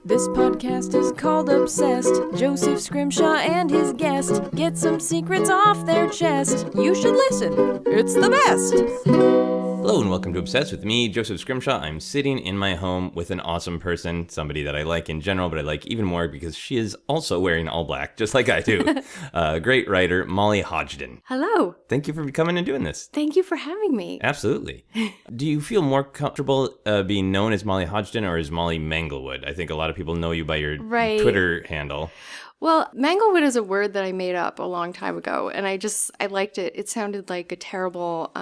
This podcast is called Obsessed. Joseph Scrimshaw and his guest get some secrets off their chest. You should listen. It's the best. Hello and welcome to Obsessed with me, Joseph Scrimshaw. I'm sitting in my home with an awesome person, somebody that I like in general, but I like even more because she is also wearing all black, just like I do. Great writer, Molly Hodgdon. Hello. Thank you for coming and doing this. Thank you for having me. Absolutely. Do you feel more comfortable being known as Molly Hodgdon or as Molly Manglewood? I think a lot of people know you by your Twitter handle. Well, Manglewood is a word that I made up a long time ago, and I liked it. It sounded like a terrible,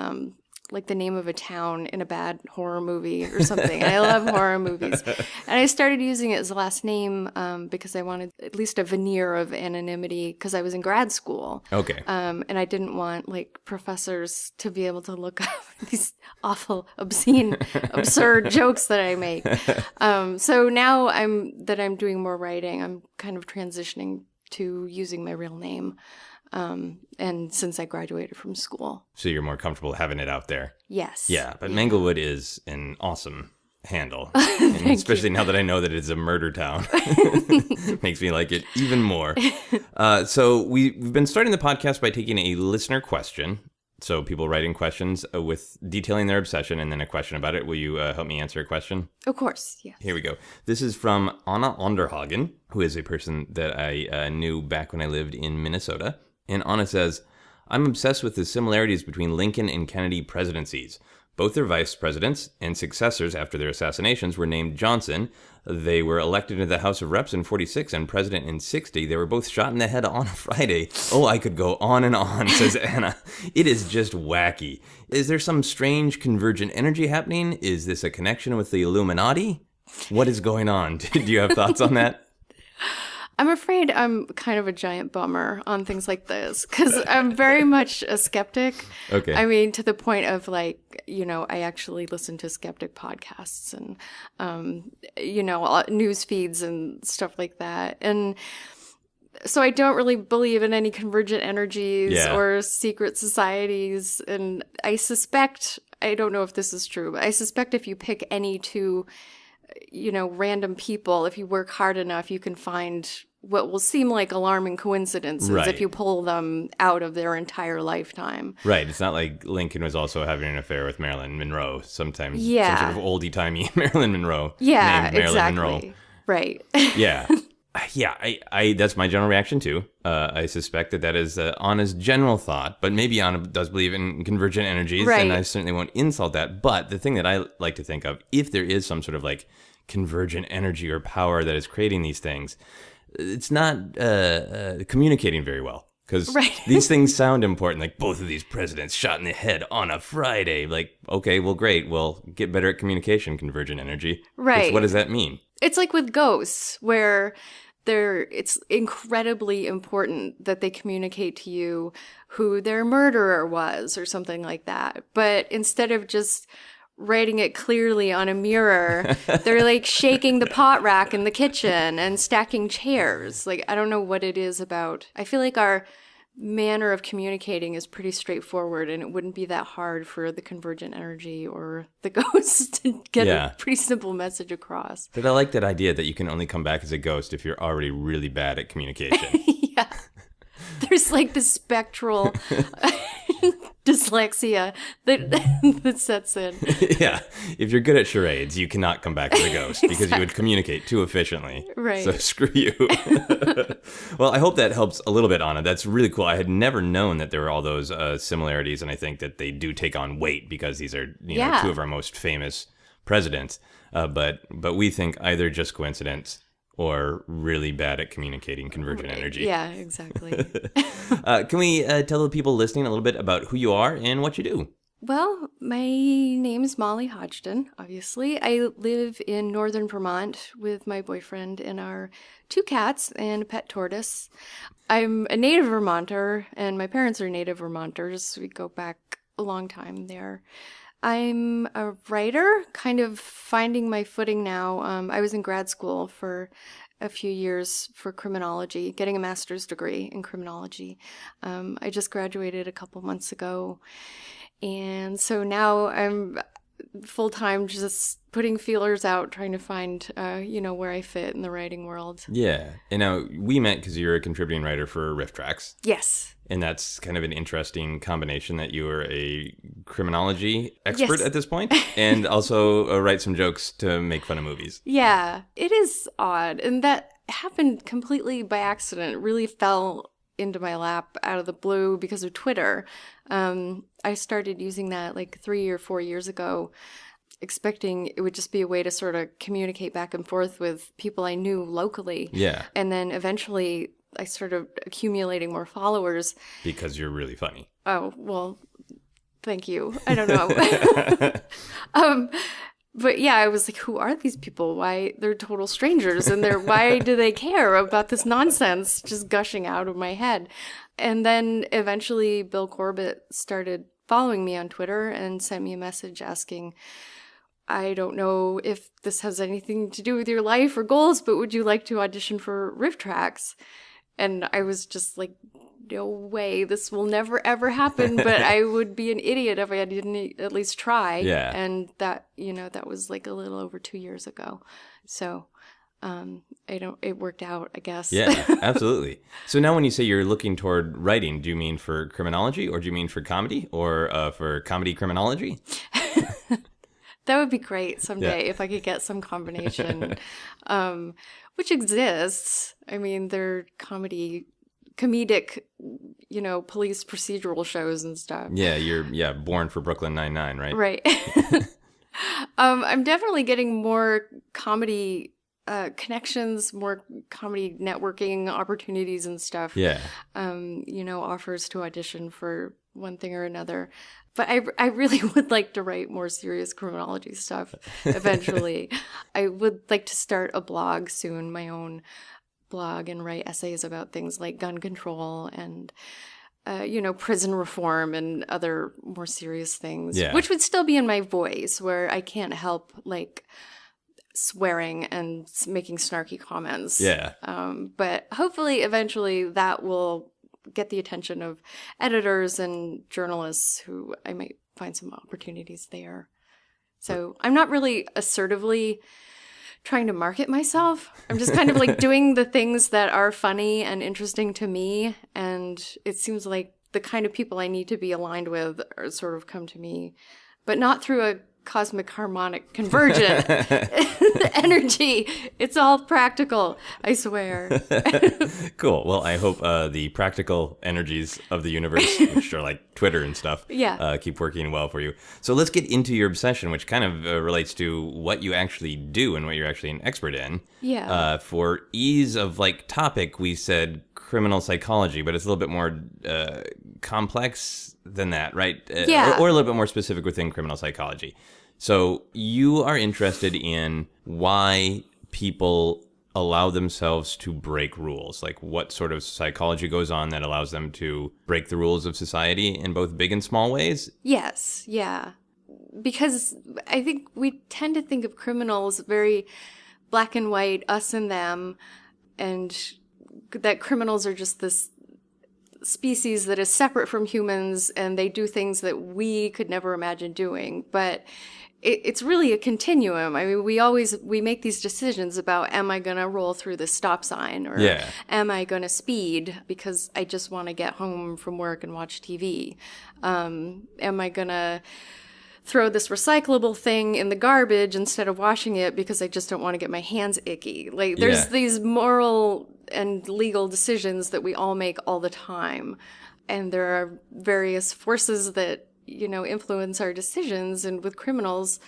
like the name of a town in a bad horror movie or something. I love horror movies. And I started using it as a last name because I wanted at least a veneer of anonymity because I was in grad school. Okay. And I didn't want like professors to be able to look up these awful, obscene, absurd jokes that I make. So now I'm doing more writing, I'm kind of transitioning to using my real name. And since I graduated from school. So you're more comfortable having it out there? Yes. Yeah, but Manglewood is an awesome handle. And especially now that I know that it's a murder town. Makes me like it even more. So we've been starting the podcast by taking a listener question. So people writing questions with detailing their obsession and then a question about it. Will you help me answer a question? Of course, yes. Here we go. This is from Anna Onderhagen, who is a person that I knew back when I lived in Minnesota. And Anna says, I'm obsessed with the similarities between Lincoln and Kennedy presidencies. Both their vice presidents and successors after their assassinations were named Johnson. They were elected into the House of Reps in 46 and president in 60. They were both shot in the head on a Friday. Oh, I could go on and on, says Anna. It is just wacky. Is there some strange convergent energy happening? Is this a connection with the Illuminati? What is going on? Do you have thoughts on that? I'm afraid I'm kind of a giant bummer on things like this because I'm very much a skeptic. Okay. I mean, to the point of like, I actually listen to skeptic podcasts and, news feeds and stuff like that. And so I don't really believe in any convergent energies or secret societies. And I suspect, I don't know if this is true, but I suspect if you pick any two random people, if you work hard enough, you can find what will seem like alarming coincidences if you pull them out of their entire lifetime. Right. It's not like Lincoln was also having an affair with Marilyn Monroe. Sometimes some sort of oldie-timey Marilyn Monroe. Yeah, named Marilyn exactly. Monroe. Right. Yeah. Yeah, I that's my general reaction too. I suspect that is Anna's general thought, but maybe Anna does believe in convergent energies, and I certainly won't insult that. But the thing that I like to think of, if there is some sort of like convergent energy or power that is creating these things, it's not communicating very well. Because these things sound important, like both of these presidents shot in the head on a Friday. Like, okay, well, great. Well, get better at communication, convergent energy. Right. What does that mean? It's like with ghosts, where it's incredibly important that they communicate to you who their murderer was or something like that. But instead of just writing it clearly on a mirror, they're like shaking the pot rack in the kitchen and stacking chairs. Like, I don't know what it is about. I feel like our manner of communicating is pretty straightforward, and it wouldn't be that hard for the convergent energy or the ghost to get a pretty simple message across. But I like that idea that you can only come back as a ghost if you're already really bad at communication. Yeah. There's like this spectral dyslexia that sets in. Yeah. If you're good at charades, you cannot come back as a ghost because you would communicate too efficiently. Right. So screw you. Well, I hope that helps a little bit, Anna. That's really cool. I had never known that there were all those similarities, and I think that they do take on weight because these are two of our most famous presidents. But we think either just coincidence or really bad at communicating convergent energy. Yeah, exactly. Can we tell the people listening a little bit about who you are and what you do? Well, my name is Molly Hodgdon, obviously. I live in northern Vermont with my boyfriend and our 2 cats and a pet tortoise. I'm a native Vermonter, and my parents are native Vermonters. We go back a long time there. I'm a writer, kind of finding my footing now. I was in grad school for a few years for criminology, getting a master's degree in criminology. I just graduated a couple months ago. And so now I'm full-time just putting feelers out, trying to find, where I fit in the writing world. Yeah. And now we met because you're a contributing writer for Riff Tracks. Yes. And that's kind of an interesting combination that you are a criminology expert Yes. at this point and also write some jokes to make fun of movies. Yeah, it is odd. And that happened completely by accident. It really fell into my lap out of the blue because of Twitter. I started using that like 3 or 4 years ago, expecting it would just be a way to sort of communicate back and forth with people I knew locally. Yeah. And then eventually I started accumulating more followers. Because you're really funny. Oh, well, thank you. I don't know. But yeah, I was like, who are these people? Why? They're total strangers. And why do they care about this nonsense just gushing out of my head? And then eventually Bill Corbett started following me on Twitter and sent me a message asking, I don't know if this has anything to do with your life or goals, but would you like to audition for Riff Tracks? And I was just like, no way, this will never ever happen, but I would be an idiot if I didn't at least try. Yeah. And that, that was like a little over 2 years ago. So it worked out, I guess. Yeah, absolutely. So now when you say you're looking toward writing, do you mean for criminology or do you mean for comedy or for comedy criminology? That would be great someday if I could get some combination, which exists. I mean, they're comedic, police procedural shows and stuff. Yeah, you're born for Brooklyn Nine-Nine, right? Right. I'm definitely getting more comedy connections, more comedy networking opportunities and stuff. Yeah. Offers to audition for one thing or another. But I really would like to write more serious criminology stuff eventually. I would like to start a blog soon, my own blog, and write essays about things like gun control and, prison reform and other more serious things, which would still be in my voice, where I can't help, like, swearing and making snarky comments. Yeah. But hopefully, eventually, that will get the attention of editors and journalists who I might find some opportunities there. So I'm not really assertively trying to market myself. I'm just kind of like doing the things that are funny and interesting to me. And it seems like the kind of people I need to be aligned with are sort of come to me, but not through a cosmic harmonic convergent energy. It's all practical, I swear. Cool. Well, I hope the practical energies of the universe, which are like Twitter and stuff, keep working well for you. So let's get into your obsession, which kind of relates to what you actually do and what you're actually an expert in. Yeah. For ease of topic, we said criminal psychology, but it's a little bit more complex than that, right? Or a little bit more specific within criminal psychology. So you are interested in why people allow themselves to break rules, like what sort of psychology goes on that allows them to break the rules of society in both big and small ways? Yes, yeah. Because I think we tend to think of criminals very black and white, us and them, and that criminals are just this species that is separate from humans and they do things that we could never imagine doing. But it's really a continuum. I mean, we make these decisions about, am I going to roll through the stop sign, or am I going to speed because I just want to get home from work and watch TV? Am I going to throw this recyclable thing in the garbage instead of washing it because I just don't want to get my hands icky? Like, there's these moral and legal decisions that we all make all the time. And there are various forces that, influence our decisions. And with criminals,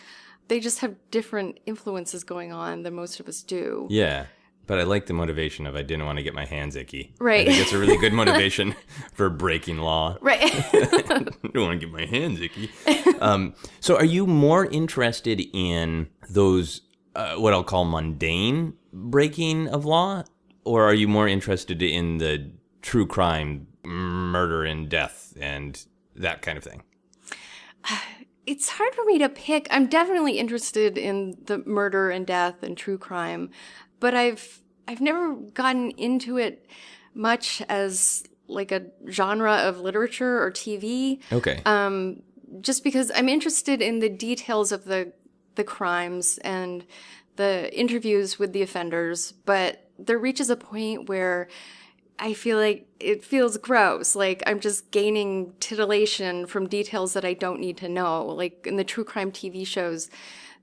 they just have different influences going on than most of us do. Yeah. But I like the motivation of I didn't want to get my hands icky. Right. I think it's a really good motivation for breaking law. Right. I don't want to get my hands icky. So are you more interested in those, what I'll call mundane breaking of law? Or are you more interested in the true crime, murder and death and that kind of thing? It's hard for me to pick. I'm definitely interested in the murder and death and true crime, but I've never gotten into it much as like a genre of literature or TV. Okay. just because I'm interested in the details of the crimes and the interviews with the offenders, but there reaches a point where I feel like it feels gross. Like I'm just gaining titillation from details that I don't need to know. Like in the true crime TV shows,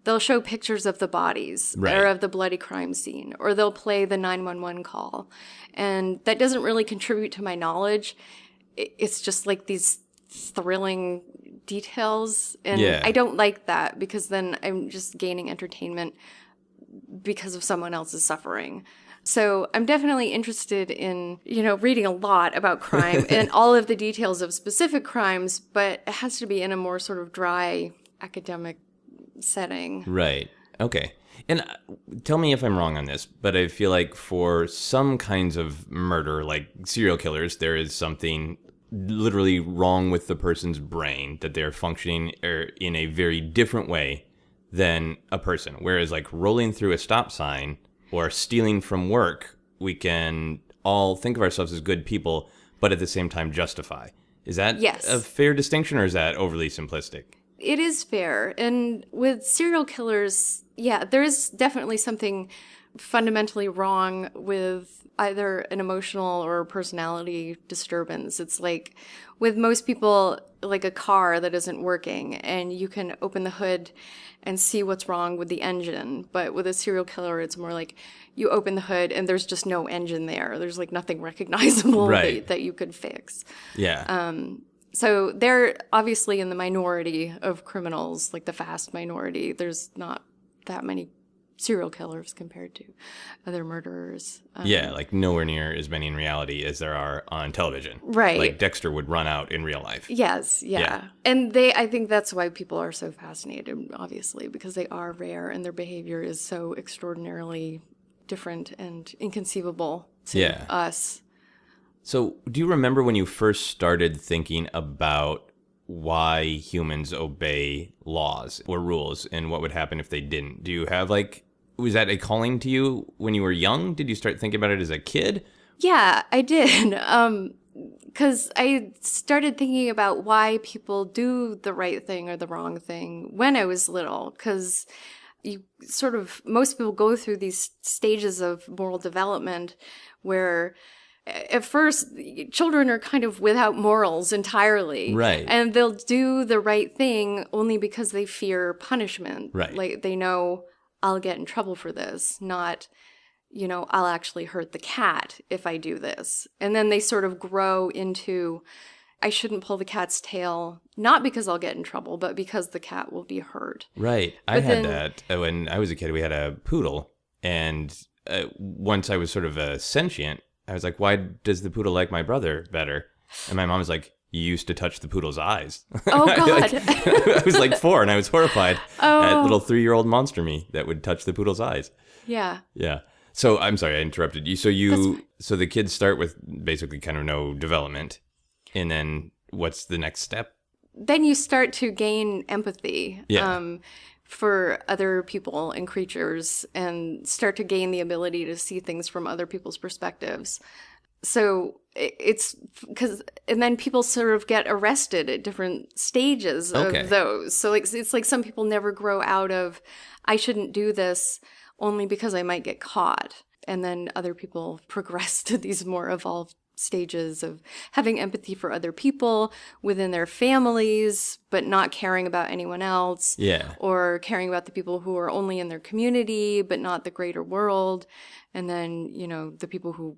they'll show pictures of the bodies or of the bloody crime scene, or they'll play the 911 call. And that doesn't really contribute to my knowledge. It's just like these thrilling details. And I don't like that, because then I'm just gaining entertainment because of someone else's suffering. So I'm definitely interested in, reading a lot about crime and all of the details of specific crimes, but it has to be in a more sort of dry academic setting. Right. Okay. And tell me if I'm wrong on this, but I feel like for some kinds of murder, like serial killers, there is something literally wrong with the person's brain, that they're functioning in a very different way than a person. Whereas like rolling through a stop sign or stealing from work, we can all think of ourselves as good people, but at the same time justify. Is that a fair distinction, or is that overly simplistic? It is fair. And with serial killers, there is definitely something fundamentally wrong with either an emotional or personality disturbance. It's like with most people, like a car that isn't working, and you can open the hood and see what's wrong with the engine. But with a serial killer, it's more like you open the hood and there's just no engine there. There's like nothing recognizable that you could fix. Yeah. So they're obviously in the minority of criminals, like the vast minority. There's not that many serial killers compared to other murderers. Like nowhere near as many in reality as there are on television. Right. Like Dexter would run out in real life. Yes, yeah. And I think that's why people are so fascinated, obviously, because they are rare and their behavior is so extraordinarily different and inconceivable to us. So do you remember when you first started thinking about why humans obey laws or rules and what would happen if they didn't? Do you have was that a calling to you when you were young? Did you start thinking about it as a kid? Yeah, I did. Because I started thinking about why people do the right thing or the wrong thing when I was little. Because most people go through these stages of moral development where at first children are kind of without morals entirely. Right. And they'll do the right thing only because they fear punishment. Right. Like they know, I'll get in trouble for this, not, I'll actually hurt the cat if I do this. And then they sort of grow into, I shouldn't pull the cat's tail, not because I'll get in trouble, but because the cat will be hurt. Right. I had that when I was a kid. We had a poodle. And once I was sort of sentient, I was like, why does the poodle like my brother better? And my mom was like, you used to touch the poodle's eyes. Oh, God. I was like 4 and I was horrified at little 3-year-old monster me that would touch the poodle's eyes. Yeah. Yeah. So I'm sorry, I interrupted you. So the kids start with basically kind of no development. And then what's the next step? Then you start to gain empathy for other people and creatures, and start to gain the ability to see things from other people's perspectives. So it's because, and then people sort of get arrested at different stages of those. So it's like some people never grow out of, I shouldn't do this only because I might get caught. And then other people progress to these more evolved stages of having empathy for other people within their families, but not caring about anyone else. Yeah. Or caring about the people who are only in their community, but not the greater world. And then, the people who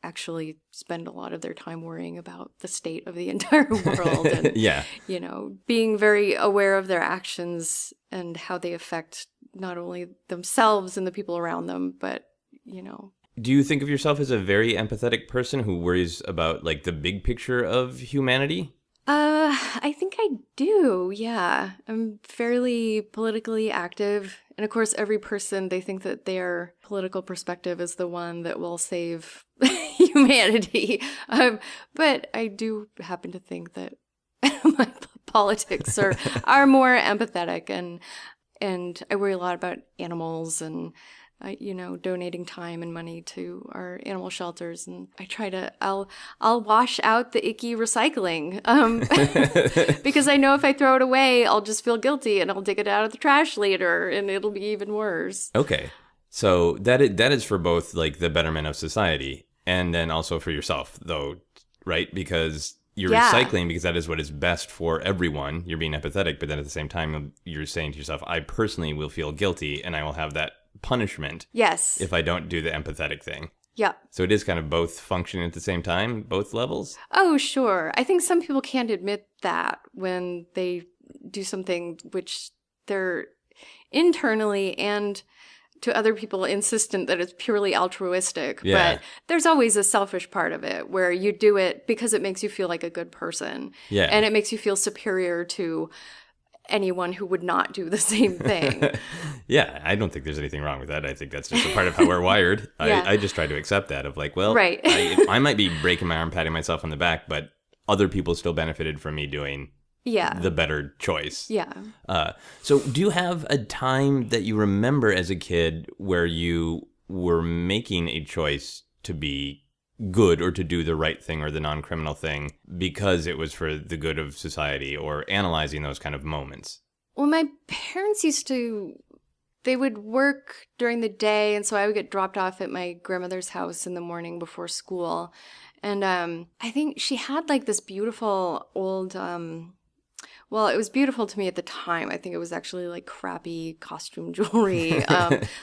actually spend a lot of their time worrying about the state of the entire world and, being very aware of their actions and how they affect not only themselves and the people around them, but, Do you think of yourself as a very empathetic person who worries about the big picture of humanity? I think I do, yeah. I'm fairly politically active. And of course, every person, they think that their political perspective is the one that will save humanity. But I do happen to think that my politics are more empathetic. And I worry a lot about animals and donating time and money to our animal shelters. And I'll wash out the icky recycling because I know if I throw it away, I'll just feel guilty and I'll dig it out of the trash later and it'll be even worse. Okay. So that is for both like the betterment of society and then also for yourself though, right? Because you're recycling because that is what is best for everyone. You're being empathetic, but then at the same time, you're saying to yourself, I personally will feel guilty and I will have that punishment. Yes. If I don't do the empathetic thing. Yeah. So it is kind of both functioning at the same time, both levels? Oh, sure. I think some people can't admit that when they do something which they're internally and to other people insistent that it's purely altruistic. Yeah. But there's always a selfish part of it where you do it because it makes you feel like a good person. Yeah. And it makes you feel superior to anyone who would not do the same thing. Yeah, I don't think there's anything wrong with that. I think that's just a part of how we're wired. Yeah. I just try to accept that of like, well, right. I might be breaking my arm, patting myself on the back, but other people still benefited from me doing the better choice. Yeah. So do you have a time that you remember as a kid where you were making a choice to be good or to do the right thing or the non-criminal thing because it was for the good of society, or analyzing those kind of moments? Well, my parents they would work during the day, and so I would get dropped off at my grandmother's house in the morning before school. And I think she had like this beautiful old, well, it was beautiful to me at the time. I think it was actually like crappy costume jewelry,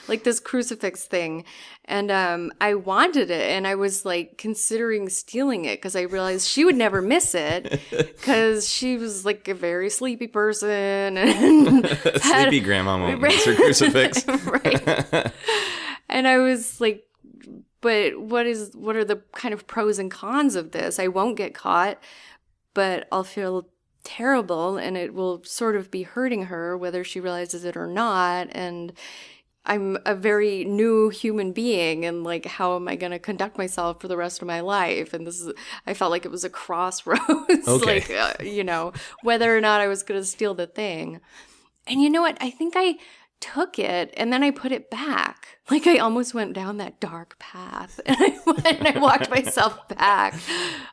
like this crucifix thing. And I wanted it, and I was like considering stealing it because I realized she would never miss it because she was like a very sleepy person. And sleepy grandma won't miss her crucifix. Right. And I was like, but what are the kind of pros and cons of this? I won't get caught, but I'll feel terrible and it will sort of be hurting her whether she realizes it or not. And I'm a very new human being, and like, how am I going to conduct myself for the rest of my life? And I felt like it was a crossroads, okay. like, whether or not I was going to steal the thing. And you know what? I think I took it and then I put it back. Like, I almost went down that dark path and I walked myself back.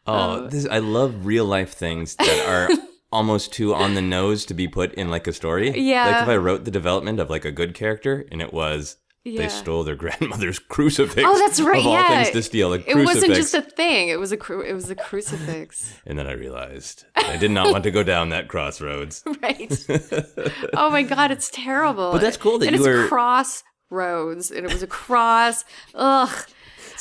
I love real life things that are almost too on the nose to be put in like a story. Yeah. Like if I wrote the development of like a good character and it was they stole their grandmother's crucifix. Oh, that's right. Of all things to steal a crucifix. It wasn't just a thing. It was a crucifix. And then I realized I did not want to go down that crossroads. Right. Oh my God, it's terrible. But that's cool that and you were... it's crossroads, and it was a cross. Ugh.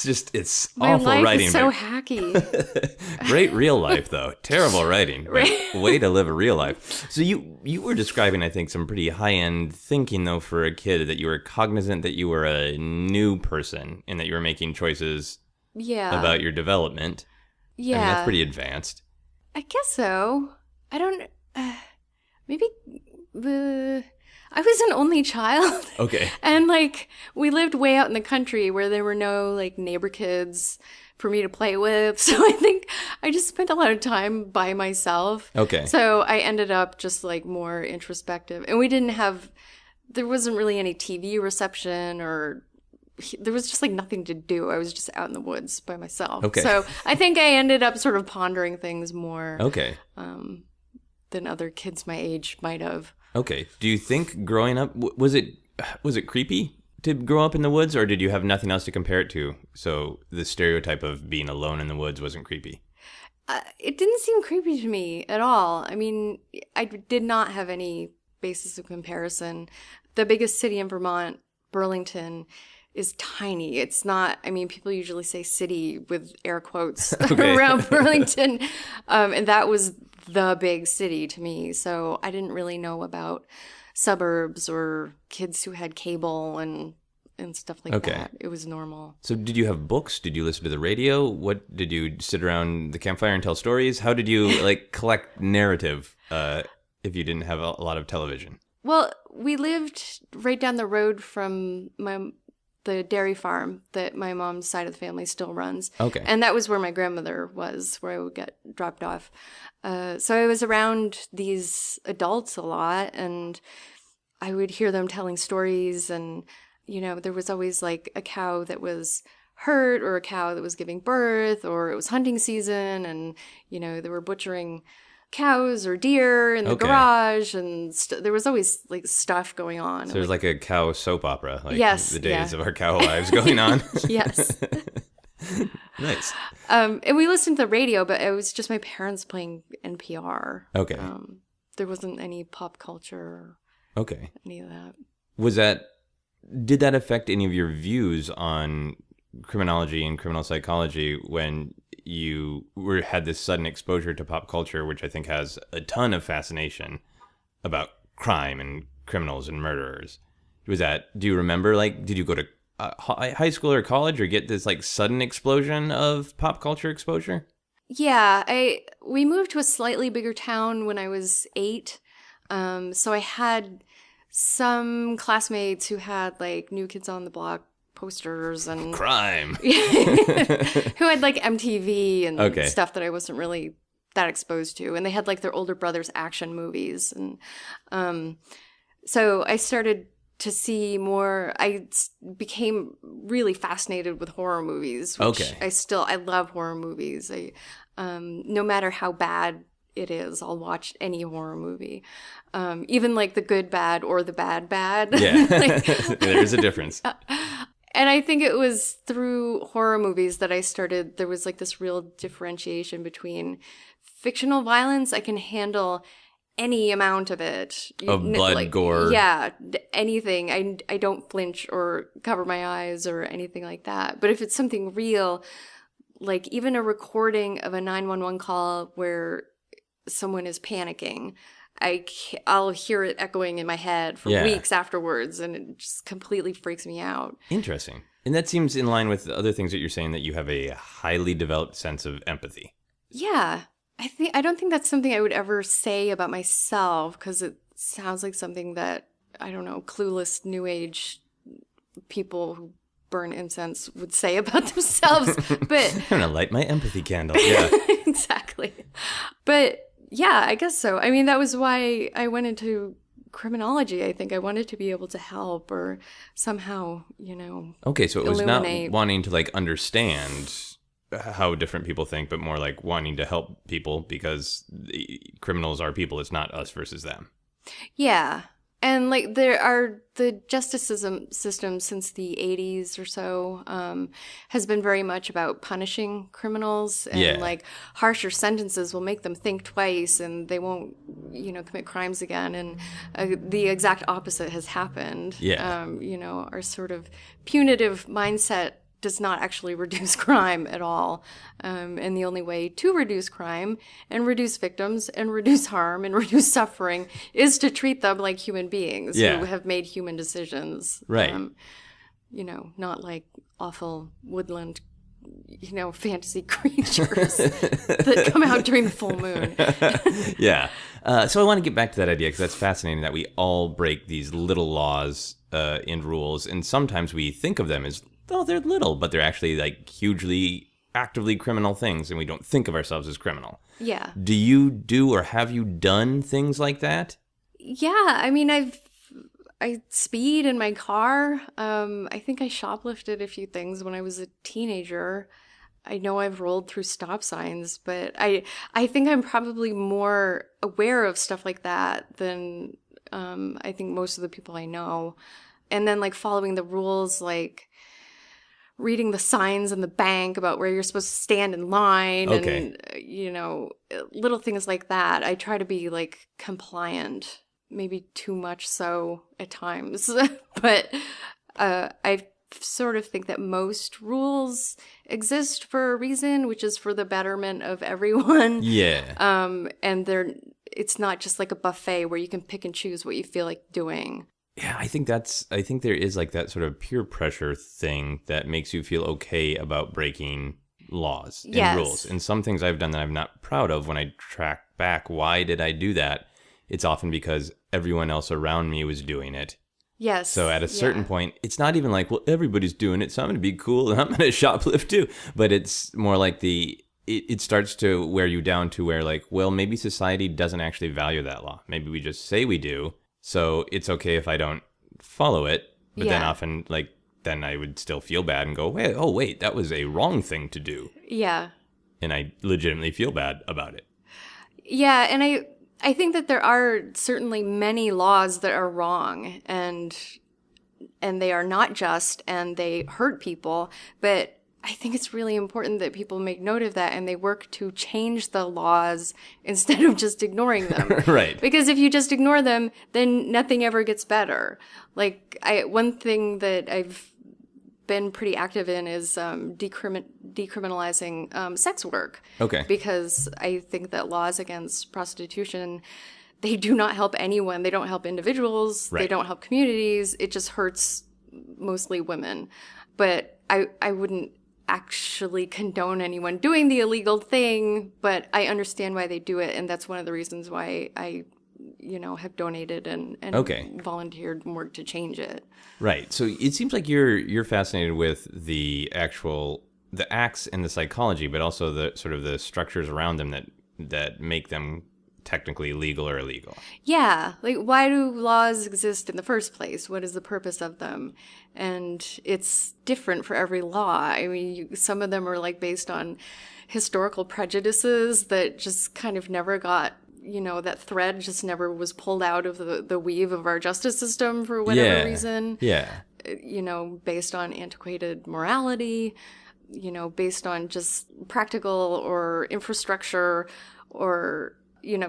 It's my awful life writing. Is so hacky. Great real life, though. Terrible writing. Right. Way to live a real life. So you were describing, I think, some pretty high-end thinking, though, for a kid, that you were cognizant that you were a new person and that you were making choices about your development. Yeah. I mean, that's pretty advanced. I guess so. I don't... maybe... I was an only child. Okay. And like, we lived way out in the country where there were no like neighbor kids for me to play with. So I think I just spent a lot of time by myself. Okay. So I ended up just like more introspective. And there wasn't really any TV reception, or there was just like nothing to do. I was just out in the woods by myself. Okay. So I think I ended up sort of pondering things more than other kids my age might have. Okay. Do you think growing up, was it creepy to grow up in the woods, or did you have nothing else to compare it to? So the stereotype of being alone in the woods wasn't creepy? It didn't seem creepy to me at all. I mean, I did not have any basis of comparison. The biggest city in Vermont, Burlington, is tiny. It's not, I mean, people usually say city with air quotes around Burlington. And that was the big city to me. So I didn't really know about suburbs or kids who had cable and stuff like that. It was normal. So did you have books? Did you listen to the radio? What did you sit around the campfire and tell stories? How did you like collect narrative if you didn't have a lot of television? Well, we lived right down the road from the dairy farm that my mom's side of the family still runs. Okay. And that was where my grandmother was, where I would get dropped off. So I was around these adults a lot, and I would hear them telling stories. And, there was always like a cow that was hurt or a cow that was giving birth, or it was hunting season, and they were butchering cows or deer in the garage, and there was always like stuff going on. So there's like a cow soap opera, like yes, the days of our cow lives going on. Yes. Nice. And we listened to the radio, but it was just my parents playing NPR. Okay. There wasn't any pop culture or any of that. Did that affect any of your views on criminology and criminal psychology when you had this sudden exposure to pop culture, which I think has a ton of fascination about crime and criminals and murderers? Do you remember, like, did you go to high school or college or get this like sudden explosion of pop culture exposure? Yeah, we moved to a slightly bigger town when I was 8. So I had some classmates who had like New Kids on the Block posters and crime, who had like MTV and stuff that I wasn't really that exposed to, and they had like their older brother's action movies, and so I started to see more. I became really fascinated with horror movies, which I love horror movies. No matter how bad it is, I'll watch any horror movie, even like the good bad or the bad. Yeah, there is a difference. And I think it was through horror movies that there was like this real differentiation between fictional violence. I can handle any amount of it. Of blood, like, gore. Yeah, anything. I don't flinch or cover my eyes or anything like that. But if it's something real, like even a recording of a 911 call where someone is panicking, I'll hear it echoing in my head for weeks afterwards, and it just completely freaks me out. Interesting. And that seems in line with the other things that you're saying, that you have a highly developed sense of empathy. Yeah. I don't think that's something I would ever say about myself, because it sounds like something that, I don't know, clueless New Age people who burn incense would say about themselves. But I'm going to light my empathy candle. Yeah. Exactly. But yeah, I guess so. I mean, that was why I went into criminology. I think I wanted to be able to help or somehow, Okay, so it was illuminate. Not wanting to like understand how different people think, but more like wanting to help people, because the criminals are people. It's not us versus them. Yeah. And like the justice system since the 80s or so has been very much about punishing criminals, and like harsher sentences will make them think twice and they won't, commit crimes again. And the exact opposite has happened. Yeah. Our sort of punitive mindset does not actually reduce crime at all. And the only way to reduce crime and reduce victims and reduce harm and reduce suffering is to treat them like human beings who have made human decisions. Right. Not like awful woodland, fantasy creatures that come out during the full moon. Yeah. So I want to get back to that idea, because that's fascinating that we all break these little laws and rules. And sometimes we think of them as, oh, they're little, but they're actually like hugely actively criminal things, and we don't think of ourselves as criminal. Yeah. Do you do, or have you done things like that? Yeah. I mean, I speed in my car. I think I shoplifted a few things when I was a teenager. I know I've rolled through stop signs, but I think I'm probably more aware of stuff like that than I think most of the people I know. And then like following the rules, like reading the signs in the bank about where you're supposed to stand in line and, little things like that. I try to be like compliant, maybe too much so at times. But I sort of think that most rules exist for a reason, which is for the betterment of everyone. Yeah. And it's not just like a buffet where you can pick and choose what you feel like doing. Yeah, I think there is like that sort of peer pressure thing that makes you feel okay about breaking laws and rules. And some things I've done that I'm not proud of, when I track back, why did I do that? It's often because everyone else around me was doing it. Yes. So at a certain point, it's not even like, well, everybody's doing it, so I'm going to be cool and I'm going to shoplift too. But it's more like it starts to wear you down to where like, well, maybe society doesn't actually value that law. Maybe we just say we do. So it's okay if I don't follow it, But then often, like, then I would still feel bad and go, wait, that was a wrong thing to do. Yeah. And I legitimately feel bad about it. Yeah, and I think that there are certainly many laws that are wrong and they are not just and they hurt people, but I think it's really important that people make note of that and they work to change the laws instead of just ignoring them. Right. Because if you just ignore them, then nothing ever gets better. Like, one thing that I've been pretty active in is decriminalizing sex work. Okay. Because I think that laws against prostitution, they do not help anyone. They don't help individuals. Right. They don't help communities. It just hurts mostly women. But I wouldn't actually condone anyone doing the illegal thing, but I understand why they do it, and that's one of the reasons why I have donated and volunteered and worked to change it. Right. So it seems like you're fascinated with the acts and the psychology, but also the sort of the structures around them that make them technically legal or illegal. Yeah. Like, why do laws exist in the first place? What is the purpose of them? And it's different for every law. I mean, some of them are like based on historical prejudices that just kind of never got, that thread just never was pulled out of the weave of our justice system for whatever reason. Yeah. Based on antiquated morality, based on just practical or infrastructure or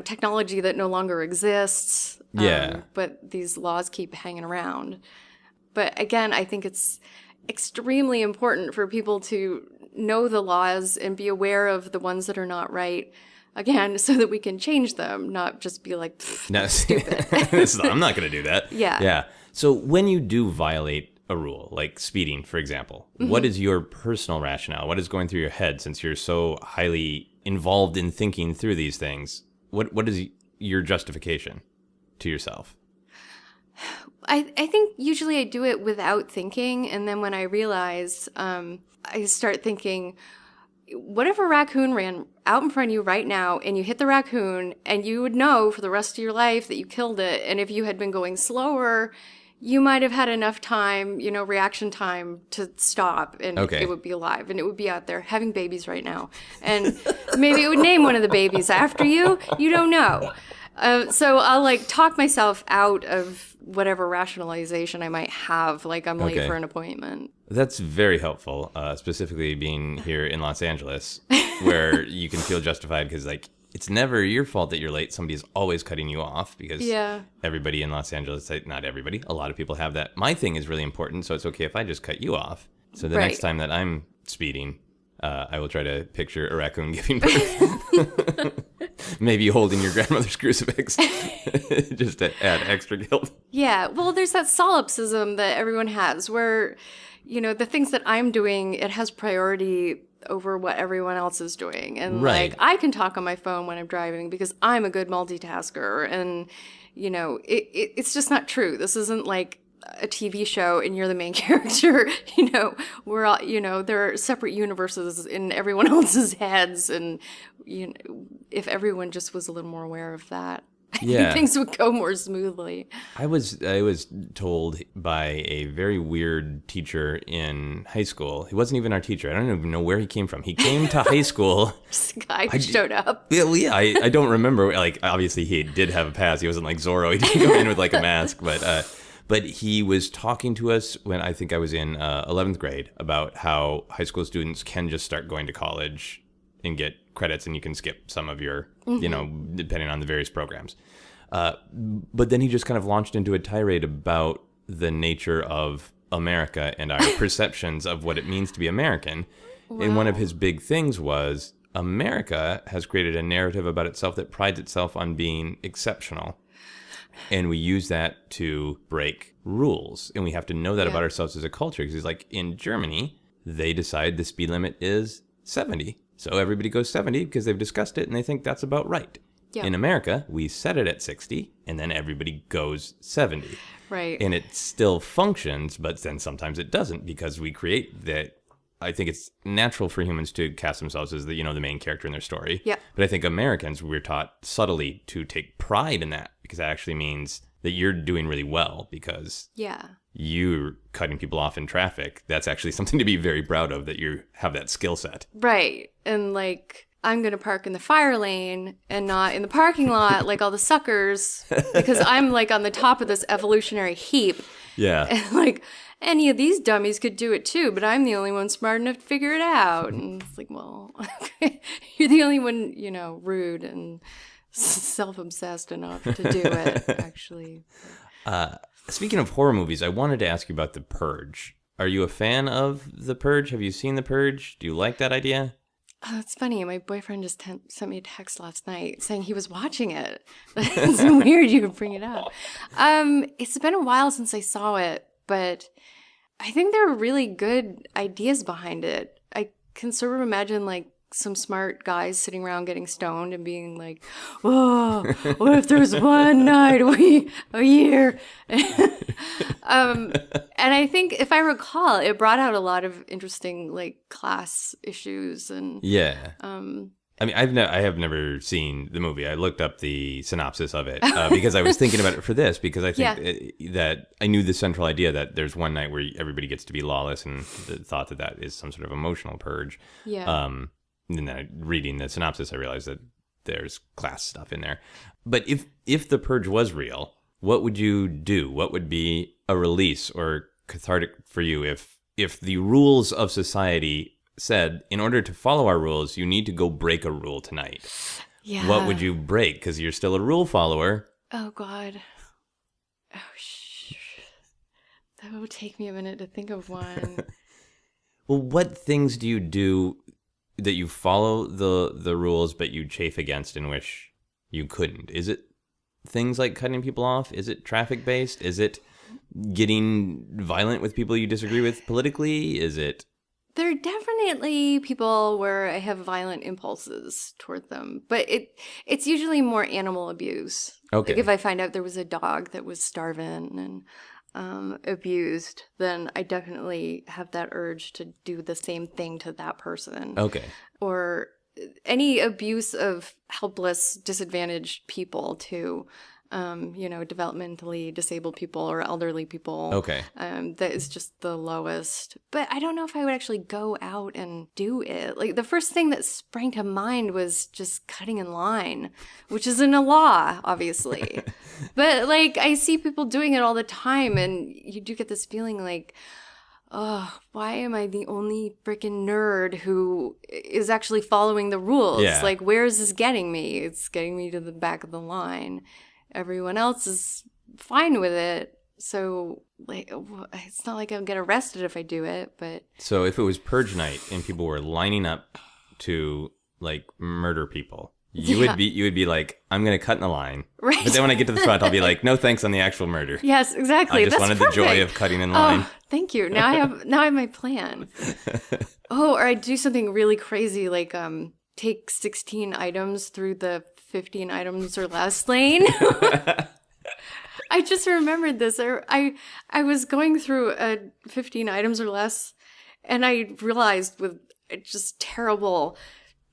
technology that no longer exists. Yeah. But these laws keep hanging around. But again, I think it's extremely important for people to know the laws and be aware of the ones that are not right, again, so that we can change them, not just be like, No, stupid. I'm not going to do that. Yeah. Yeah. So when you do violate a rule, like speeding, for example, what is your personal rationale? What is going through your head since you're so highly involved in thinking through these things? What is your justification to yourself? I think usually I do it without thinking, and then when I realize, I start thinking, what if a raccoon ran out in front of you right now and you hit the raccoon and you would know for the rest of your life that you killed it, and if you had been going slower, you might have had enough time, reaction time to stop, and it would be alive, and it would be out there having babies right now. And maybe it would name one of the babies after you. You don't know. So I'll talk myself out of whatever rationalization I might have, like I'm late for an appointment. That's very helpful, specifically being here in Los Angeles, where you can feel justified because, it's never your fault that you're late. Somebody's always cutting you off because everybody in Los Angeles, not everybody, a lot of people have that. My thing is really important, so it's okay if I just cut you off. So the next time that I'm speeding, I will try to picture a raccoon giving birth. Maybe holding your grandmother's crucifix just to add extra guilt. Yeah, well, there's that solipsism that everyone has where, the things that I'm doing, it has priority over what everyone else is doing. And I can talk on my phone when I'm driving because I'm a good multitasker. And, it's just not true. This isn't like a TV show and you're the main character. We're all, there are separate universes in everyone else's heads. And, if everyone just was a little more aware of that, I think things would go more smoothly. I was told by a very weird teacher in high school. He wasn't even our teacher. I don't even know where he came from. He came to high school. Just a guy who showed up. Yeah, I don't remember. Obviously he did have a pass. He wasn't like Zorro. He didn't go in with a mask. But he was talking to us when I think I was in 11th grade about how high school students can just start going to college and get credits, and you can skip some of your, depending on the various programs. But then he just kind of launched into a tirade about the nature of America and our perceptions of what it means to be American. Wow. And one of his big things was America has created a narrative about itself that prides itself on being exceptional. And we use that to break rules. And we have to know that about ourselves as a culture. Because it's in Germany, they decide the speed limit is 70. So everybody goes 70 because they've discussed it and they think that's about right. Yeah. In America, we set it at 60 and then everybody goes 70. Right. And it still functions, but then sometimes it doesn't because we create that. I think it's natural for humans to cast themselves as the main character in their story. Yeah. But I think Americans, we're taught subtly to take pride in that because that actually means that you're doing really well because you're cutting people off in traffic. That's actually something to be very proud of, that you have that skill set. Right. And like, I'm going to park in the fire lane and not in the parking lot like all the suckers because I'm like on the top of this evolutionary heap. Yeah. And like, any of these dummies could do it too, but I'm the only one smart enough to figure it out. And it's like, well, you're the only one, you know, rude and self-obsessed enough to do it, actually. Speaking of horror movies, I wanted to ask you about The Purge. Are you a fan of The Purge? Have you seen The Purge? Do you like that idea? Oh, it's funny. My boyfriend just sent me a text last night saying he was watching it. It's weird you would bring it up. It's been a while since I saw it, but I think there are really good ideas behind it. I can sort of imagine like some smart guys sitting around getting stoned and being like, "Oh, what if there's one night a year?" And I think, if I recall, it brought out a lot of interesting like class issues and I mean, I have never seen the movie. I looked up the synopsis of it because I was thinking about it for this, because I think that I knew the central idea that there's one night where everybody gets to be lawless, and the thought that that is some sort of emotional purge. Yeah. And then reading the synopsis, I realized that there's class stuff in there. But if the purge was real, what would you do? What would be a release or cathartic for you if the rules of society said, in order to follow our rules, you need to go break a rule tonight? Yeah. What would you break? Because you're still a rule follower. Oh, God. Oh, that would take me a minute to think of one. Well, what things do you do that you follow the rules, but you chafe against in which you couldn't? Is it things like cutting people off? Is it traffic-based? Is it getting violent with people you disagree with politically? Is it... There are definitely people where I have violent impulses toward them, but it's usually more animal abuse. Okay. Like if I find out there was a dog that was starving and abused, then I definitely have that urge to do the same thing to that person. Okay. Or any abuse of helpless, disadvantaged people too. Developmentally disabled people or elderly people. Okay. That is just the lowest. But I don't know if I would actually go out and do it. Like, the first thing that sprang to mind was just cutting in line, which isn't a law, obviously. But, like, I see people doing it all the time, and you do get this feeling like, oh, why am I the only freaking nerd who is actually following the rules? Yeah. Like, where is this getting me? It's getting me to the back of the line. Everyone else is fine with it. So, like, it's not like I'll get arrested if I do it, but... So if it was purge night and people were lining up to, like, murder people, you would be like, I'm going to cut in the line. Right. But then when I get to the front, I'll be like, no thanks on the actual murder. Yes, exactly. I just That's wanted perfect. the joy of cutting in line. Oh, thank you. Now I have my plan. Oh, or I do something really crazy, like take 16 items through the 15 items or less lane. I just remembered this. I was going through 15 items or less, and I realized with just terrible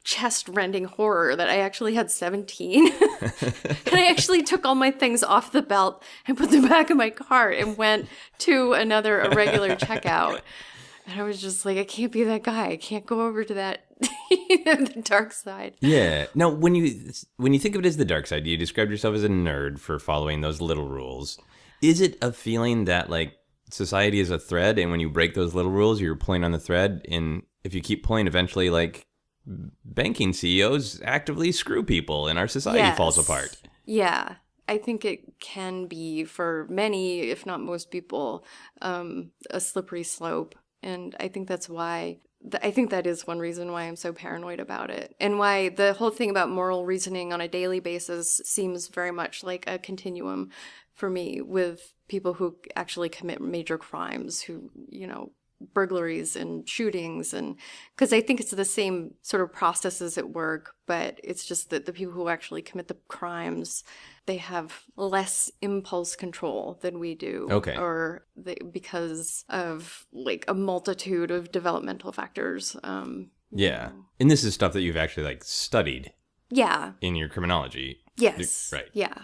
chest-rending horror that I actually had 17. And I actually took all my things off the belt and put them back in my cart and went to a regular checkout. And I was just like, I can't be that guy. I can't go over to that the dark side. Yeah. Now, when you think of it as the dark side, you described yourself as a nerd for following those little rules. Is it a feeling that, like, society is a thread, and when you break those little rules, you're pulling on the thread, and if you keep pulling, eventually, like, banking CEOs actively screw people and our society falls apart? Yeah. I think it can be, for many, if not most people, a slippery slope. And I think that's why, I think that is one reason why I'm so paranoid about it. And why the whole thing about moral reasoning on a daily basis seems very much like a continuum for me, with people who actually commit major crimes, who, burglaries and shootings. And because I think it's the same sort of processes at work, but it's just that the people who actually commit the crimes, they have less impulse control than we do. Okay. Or because of, like, a multitude of developmental factors. Yeah. And this is stuff that you've actually, like, studied. Yeah. In your criminology. Yes. Right. Yeah.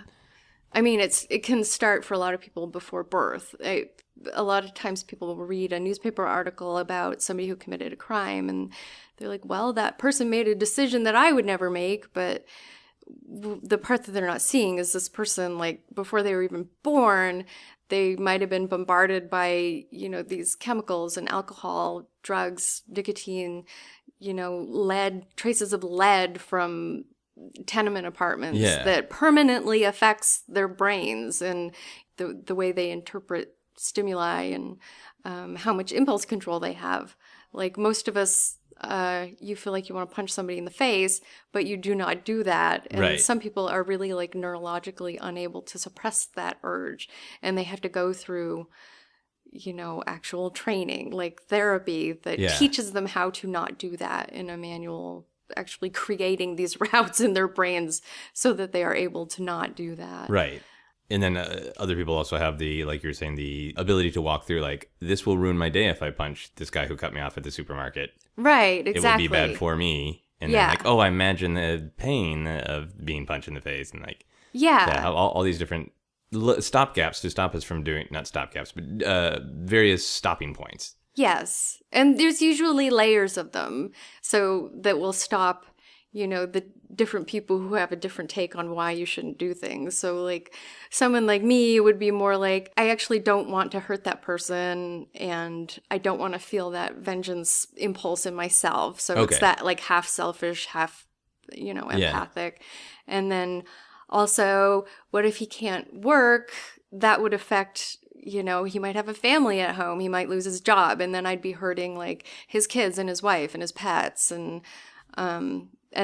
I mean, it can start for a lot of people before birth. A lot of times people will read a newspaper article about somebody who committed a crime, and they're like, well, that person made a decision that I would never make, but the part that they're not seeing is this person, like, before they were even born, they might have been bombarded by, these chemicals and alcohol, drugs, nicotine, lead, traces of lead from tenement apartments that permanently affects their brains and the way they interpret stimuli and how much impulse control they have. Like most of us, you feel like you want to punch somebody in the face, but you do not do that. And some people are really like neurologically unable to suppress that urge, and they have to go through, actual training, like therapy that teaches them how to not do that in a manual, actually creating these routes in their brains so that they are able to not do that. Right. And then other people also have the, like you were saying, the ability to walk through, like, this will ruin my day if I punch this guy who cut me off at the supermarket. Right, exactly. It will be bad for me. And then like, I imagine the pain of being punched in the face, and like, all these different stopgaps to stop us from doing, not stopgaps, but various stopping points. Yes. And there's usually layers of them. So that will stop, the different people who have a different take on why you shouldn't do things. So like someone like me would be more like, I actually don't want to hurt that person, and I don't want to feel that vengeance impulse in myself. So it's that like half selfish, half, empathic. And then also, what if he can't work? That would affect, he might have a family at home. He might lose his job. And then I'd be hurting like his kids and his wife and his pets. And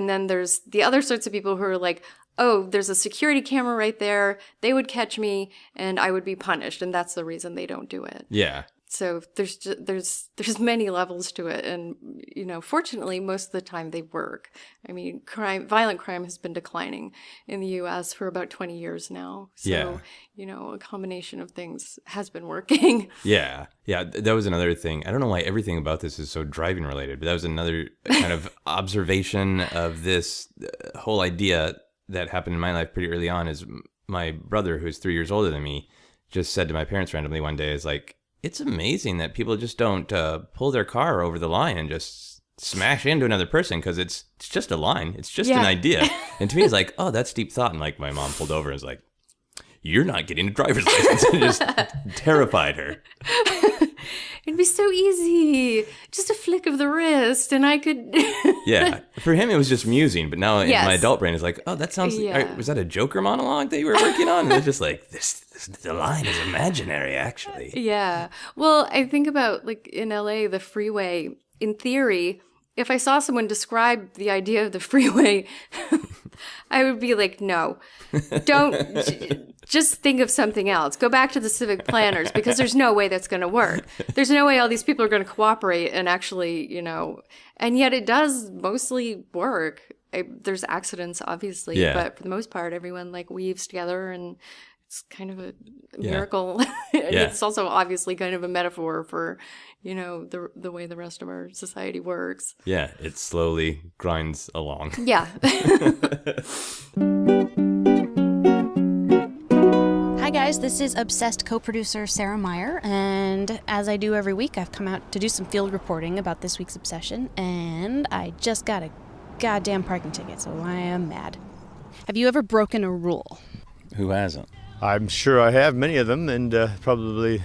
then there's the other sorts of people who are like, oh, there's a security camera right there. They would catch me and I would be punished. And that's the reason they don't do it. Yeah. So there's many levels to it. And, fortunately, most of the time they work. I mean, violent crime has been declining in the U.S. for about 20 years now. So, a combination of things has been working. Yeah. Yeah. That was another thing. I don't know why everything about this is so driving related, but that was another kind of observation of this whole idea that happened in my life pretty early on. Is my brother, who's 3 years older than me, just said to my parents randomly one day, is like, it's amazing that people just don't pull their car over the line and just smash into another person, because it's just a line. It's just an idea. And to me, it's like, oh, that's deep thought. And like my mom pulled over and was like, you're not getting a driver's license. And just terrified her. It'd be so easy. Just a flick of the wrist and I could... Yeah. For him, it was just musing. But now in my adult brain, it's like, oh, that sounds... was that a Joker monologue that you were working on? And it's just like, the line is imaginary, actually. Yeah. Well, I think about, like, in LA, the freeway, in theory, if I saw someone describe the idea of the freeway, I would be like, no, don't... Just think of something else. Go back to the civic planners, because there's no way that's going to work. There's no way all these people are going to cooperate and actually, and yet it does mostly work. There's accidents, obviously, but for the most part, everyone like weaves together, and it's kind of a miracle. And it's also obviously kind of a metaphor for, the way the rest of our society works. Yeah, it slowly grinds along. Yeah. Hi guys, this is Obsessed co-producer Sarah Meyer, and as I do every week, I've come out to do some field reporting about this week's obsession, and I just got a goddamn parking ticket, so I am mad. Have you ever broken a rule? Who hasn't? I'm sure I have many of them, and probably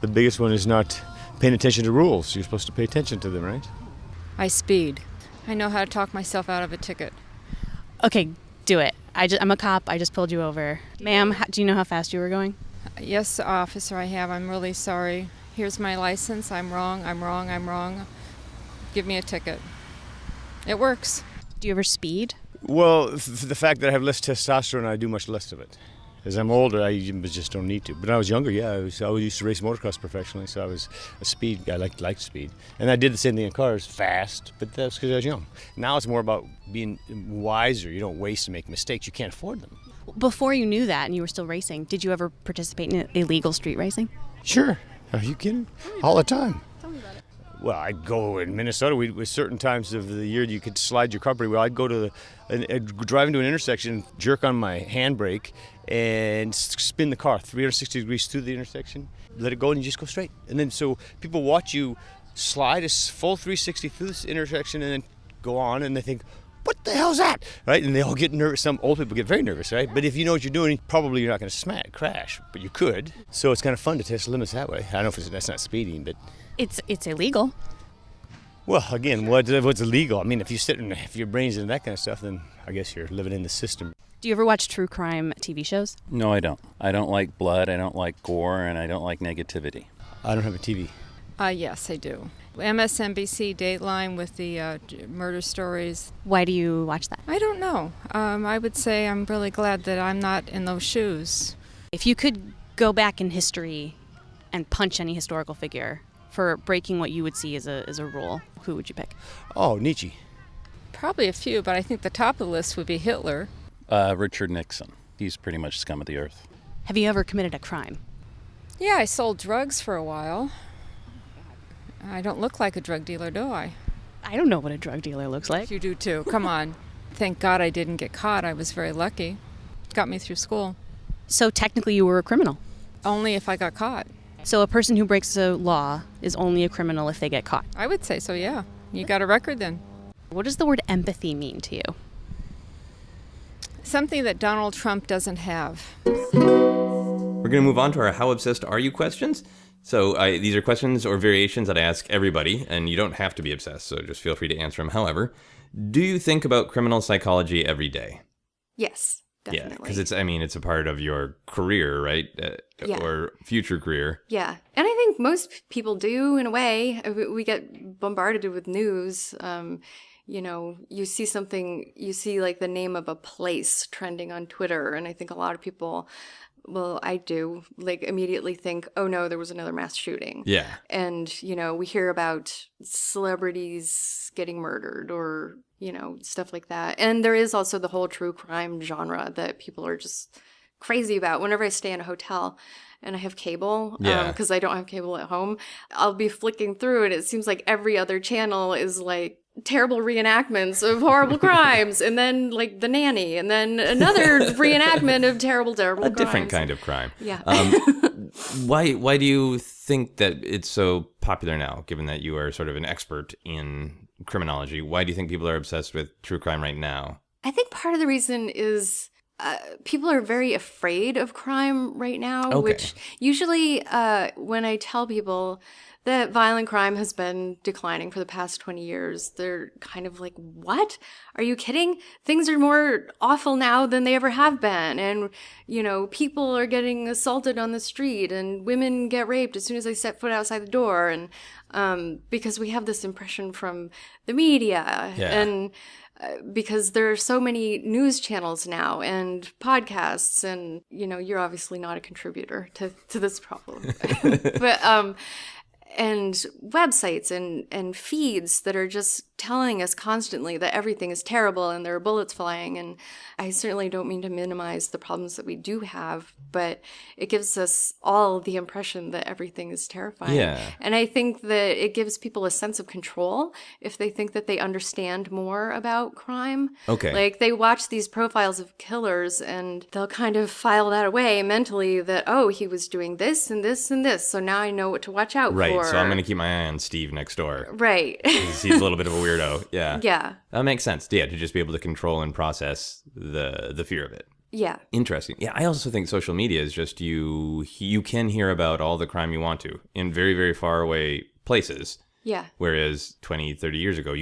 the biggest one is not paying attention to rules. You're supposed to pay attention to them, right? I speed. I know how to talk myself out of a ticket. Okay, do it. I'm a cop. I just pulled you over. Ma'am, do you know how fast you were going? Yes, officer, I have. I'm really sorry. Here's my license. I'm wrong. Give me a ticket. It works. Do you ever speed? Well, the fact that I have less testosterone, I do much less of it. As I'm older, I just don't need to. But when I was younger, I always used to race motocross professionally, so I was a speed guy. I liked speed. And I did the same thing in cars, fast, but that's because I was young. Now it's more about being wiser. You don't waste and make mistakes. You can't afford them. Before you knew that and you were still racing, did you ever participate in illegal street racing? Sure. Are you kidding? All the time. Tell me about it. Well, I'd go in Minnesota. With certain times of the year you could slide your car pretty well. I'd go to I'd drive into an intersection, jerk on my handbrake, and spin the car 360 degrees through the intersection. Let it go, and you just go straight. And then so people watch you slide a full 360 through this intersection, and then go on, and they think, "What the hell's that?" Right? And they all get nervous. Some old people get very nervous, right? But if you know what you're doing, probably you're not going to crash, but you could. So it's kind of fun to test limits that way. I don't know if that's not speeding, but It's illegal. well, again, what's illegal? I mean, if your brain's into that kind of stuff, then I guess you're living in the system. Do you ever watch true crime TV shows? No, I don't. I don't like blood, I don't like gore, and I don't like negativity. I don't have a TV. Yes, I do. MSNBC Dateline with the murder stories. Why do you watch that? I don't know. I would say I'm really glad that I'm not in those shoes. If you could go back in history and punch any historical figure for breaking what you would see as a rule, who would you pick? Oh, Nietzsche. Probably a few, but I think the top of the list would be Hitler. Richard Nixon. He's pretty much scum of the earth. Have you ever committed a crime? Yeah, I sold drugs for a while. I don't look like a drug dealer, do I? I don't know what a drug dealer looks like. You do too. Come on. Thank God I didn't get caught. I was very lucky. Got me through school. So technically you were a criminal. Only if I got caught. So a person who breaks a law is only a criminal if they get caught. I would say so, yeah. You got a record then. What does the word empathy mean to you? Something that Donald Trump doesn't have. We're going to move on to our How Obsessed Are You questions. So these are questions or variations that I ask everybody, and you don't have to be obsessed, so just feel free to answer them. However, do you think about criminal psychology every day? Yes, definitely. Yeah, because it's a part of your career, right? Yeah. Or future career. Yeah. And I think most people do, in a way. We get bombarded with news. You see something, you see like the name of a place trending on Twitter. And I think a lot of people, well, I do, like immediately think, oh no, there was another mass shooting. Yeah. And, we hear about celebrities getting murdered or, stuff like that. And there is also the whole true crime genre that people are just crazy about. Whenever I stay in a hotel and I have cable, because I don't have cable at home, I'll be flicking through and it seems like every other channel is like terrible reenactments of horrible crimes, and then like The Nanny, and then another reenactment of terrible crimes. A different kind of crime. Yeah. Why do you think that it's so popular now, given that you are sort of an expert in criminology? Why do you think people are obsessed with true crime right now? I think part of the reason is people are very afraid of crime right now, Okay. which usually when I tell people that violent crime has been declining for the past 20 years, they're kind of like, what? Are you kidding? Things are more awful now than they ever have been. And, people are getting assaulted on the street and women get raped as soon as they set foot outside the door. And because we have this impression from the media and because there are so many news channels now and podcasts, and you're obviously not a contributor to this problem, but and websites and feeds that are just telling us constantly that everything is terrible and there are bullets flying. And I certainly don't mean to minimize the problems that we do have, but it gives us all the impression that everything is terrifying. Yeah. And I think that it gives people a sense of control if they think that they understand more about crime. Okay. Like they watch these profiles of killers and they'll kind of file that away mentally that, oh, he was doing this and this and this, so now I know what to watch out Right, for. so I'm going to keep my eye on Steve next door. Right. He's a little bit of a weirdo. Yeah. Yeah. That makes sense. Yeah, to just be able to control and process the fear of it. Yeah. Interesting. Yeah, I also think social media is just you can hear about all the crime you want to in very, very far away places. Yeah. Whereas 20, 30 years ago,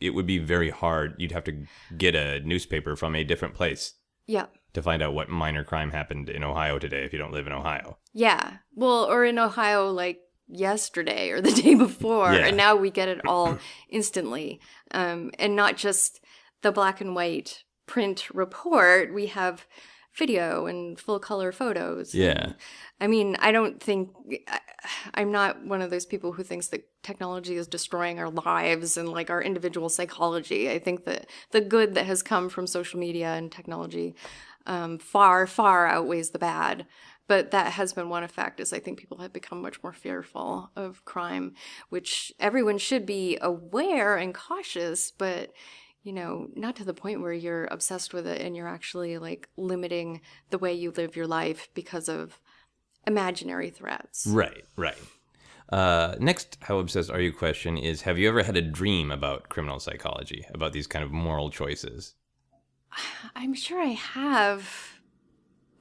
it would be very hard. You'd have to get a newspaper from a different place. Yeah. To find out what minor crime happened in Ohio today if you don't live in Ohio. Yeah. Well, or in Ohio, like yesterday or the day before. Yeah. And now we get it all instantly. And not just the black and white print report. We have video and full color photos. Yeah. And, I'm not one of those people who thinks that technology is destroying our lives and like our individual psychology. I think that the good that has come from social media and technology far, far outweighs the bad. But that has been one effect, is I think people have become much more fearful of crime, which everyone should be aware and cautious, but, you know, not to the point where you're obsessed with it and you're actually like limiting the way you live your life because of imaginary threats. Right. Next, how obsessed are you question is, have you ever had a dream about criminal psychology, about these kind of moral choices? I'm sure I have.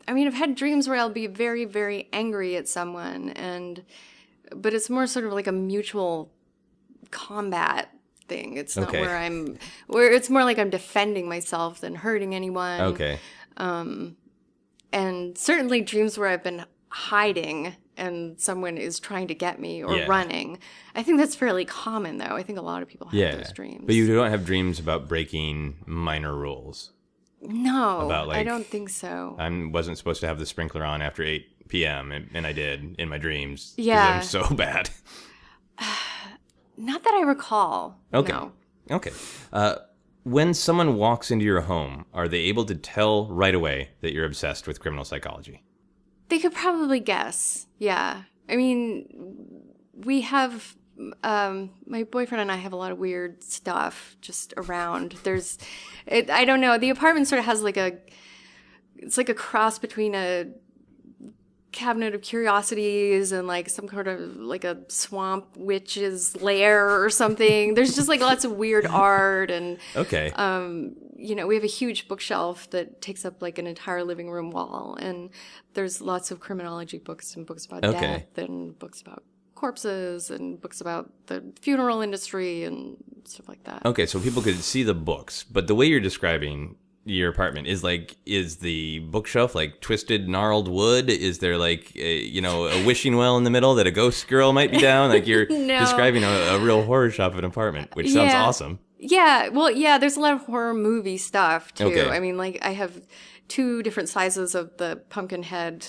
I mean, I've had dreams where I'll be very, very angry at someone, but it's more sort of like a mutual combat thing. It's not where it's more like I'm defending myself than hurting anyone. Okay. And certainly dreams where I've been hiding and someone is trying to get me or running. I think that's fairly common, though. I think a lot of people have those dreams. But you don't have dreams about breaking minor rules? No, about, like, I don't think so. I wasn't supposed to have the sprinkler on after 8 p.m., and I did in my dreams. Yeah. I'm so bad. Not that I recall. Okay. No. Okay. When someone walks into your home, are they able to tell right away that you're obsessed with criminal psychology? They could probably guess. Yeah. I mean, we have... my boyfriend and I have a lot of weird stuff just around. I don't know. The apartment sort of has it's like a cross between a cabinet of curiosities and like some kind of like a swamp witch's lair or something. There's just like lots of weird art and okay. You know, we have a huge bookshelf that takes up like an entire living room wall, and there's lots of criminology books and books about death and books about corpses and books about the funeral industry and stuff like that. Okay, so people could see the books, but the way you're describing your apartment is the bookshelf like twisted, gnarled wood? Is there like a wishing well in the middle that a ghost girl might be down? Like you're describing a real horror shop of an apartment, which sounds awesome. Yeah, well, yeah, there's a lot of horror movie stuff too. Okay. I mean, like I have 2 different sizes of the pumpkin head,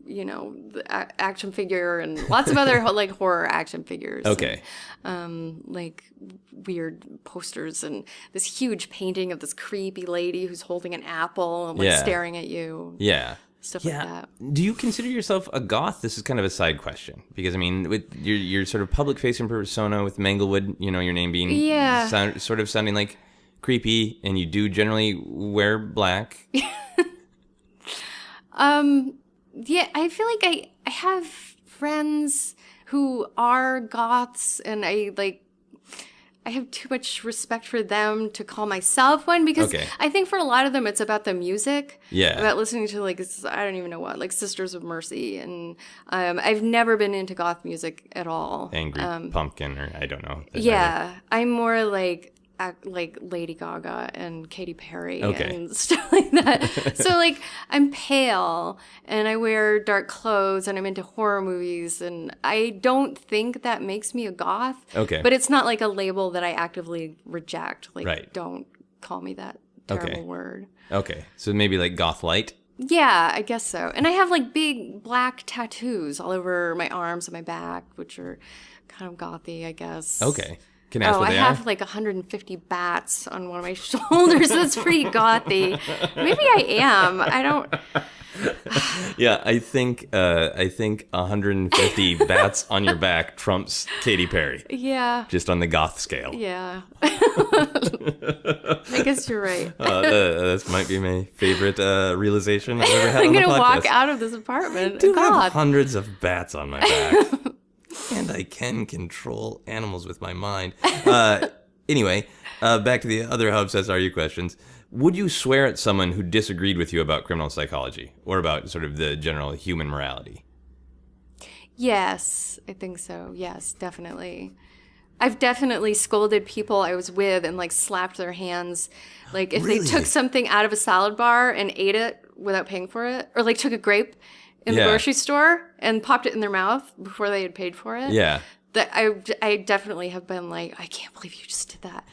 you know, the action figure, and lots of other like horror action figures. Okay. And, like weird posters and this huge painting of this creepy lady who's holding an apple and like staring at you. Yeah. Stuff like that. Do you consider yourself a goth? This is kind of a side question because I mean, with your sort of public-facing persona with Manglewood, you know, your name being sort of sounding like creepy, and you do generally wear black. Yeah, I feel like I have friends who are goths, and I have too much respect for them to call myself one, because I think for a lot of them it's about the music. Yeah. About listening to like, I don't even know what, like Sisters of Mercy. And I've never been into goth music at all. Angry Pumpkin, or I don't know. Yeah. I'm more like Lady Gaga and Katy Perry and stuff like that. So like I'm pale and I wear dark clothes and I'm into horror movies, and I don't think that makes me a goth. Okay. But it's not like a label that I actively reject. Like don't call me that terrible word. Okay. So maybe like goth light? Yeah, I guess so. And I have like big black tattoos all over my arms and my back, which are kind of gothy, I guess. Okay. Can I ask what they I have like 150 bats on one of my shoulders. That's pretty gothy. Maybe I am. I don't. Yeah, I think 150 bats on your back trumps Katy Perry. Yeah. Just on the goth scale. Yeah. I guess you're right. That might be my favorite realization I've ever had on the podcast. I'm gonna walk out of this apartment. I do have hundreds of bats on my back. And I can control animals with my mind. Anyway, back to the other How Obsessed Are You questions. Would you swear at someone who disagreed with you about criminal psychology or about sort of the general human morality? Yes, I think so. Yes, definitely. I've definitely scolded people I was with and like slapped their hands. Like if they took something out of a salad bar and ate it without paying for it, or like took a grape in the grocery store and popped it in their mouth before they had paid for it. Yeah. That I definitely have been like, I can't believe you just did that.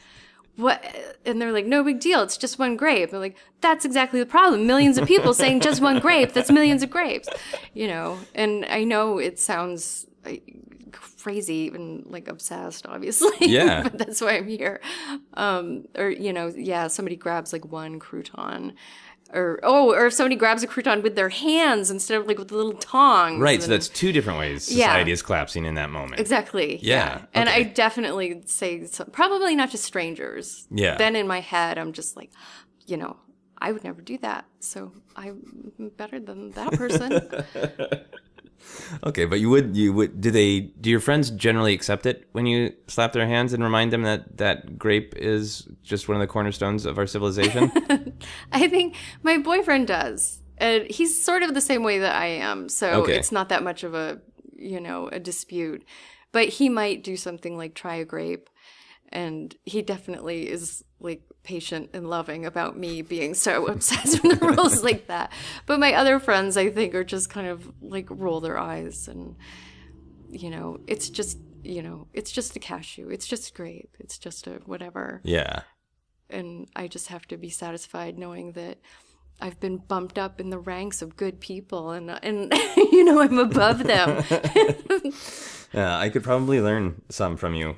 What? And they're like, no big deal. It's just one grape. I'm like, that's exactly the problem. Millions of people saying just one grape. That's millions of grapes, you know? And I know it sounds crazy and like obsessed, obviously. Yeah. But that's why I'm here. Or, you know, somebody grabs like one crouton. Or if somebody grabs a crouton with their hands instead of like with the little tongs. Right, so that's two different ways society is collapsing in that moment. Exactly. Yeah. And okay. I definitely say probably not to strangers. Yeah. Then in my head, I'm just like, I would never do that. So I'm better than that person. Okay, but you would do your friends generally accept it when you slap their hands and remind them that grape is just one of the cornerstones of our civilization? I think my boyfriend does. And he's sort of the same way that I am. So it's not that much of a dispute. But he might do something like try a grape. And he definitely is like patient and loving about me being so obsessed with the rules like that. But my other friends, I think, are just kind of like roll their eyes and, it's just a cashew. It's just a grape. It's just a whatever. Yeah. And I just have to be satisfied knowing that I've been bumped up in the ranks of good people and I'm above them. Yeah, I could probably learn some from you.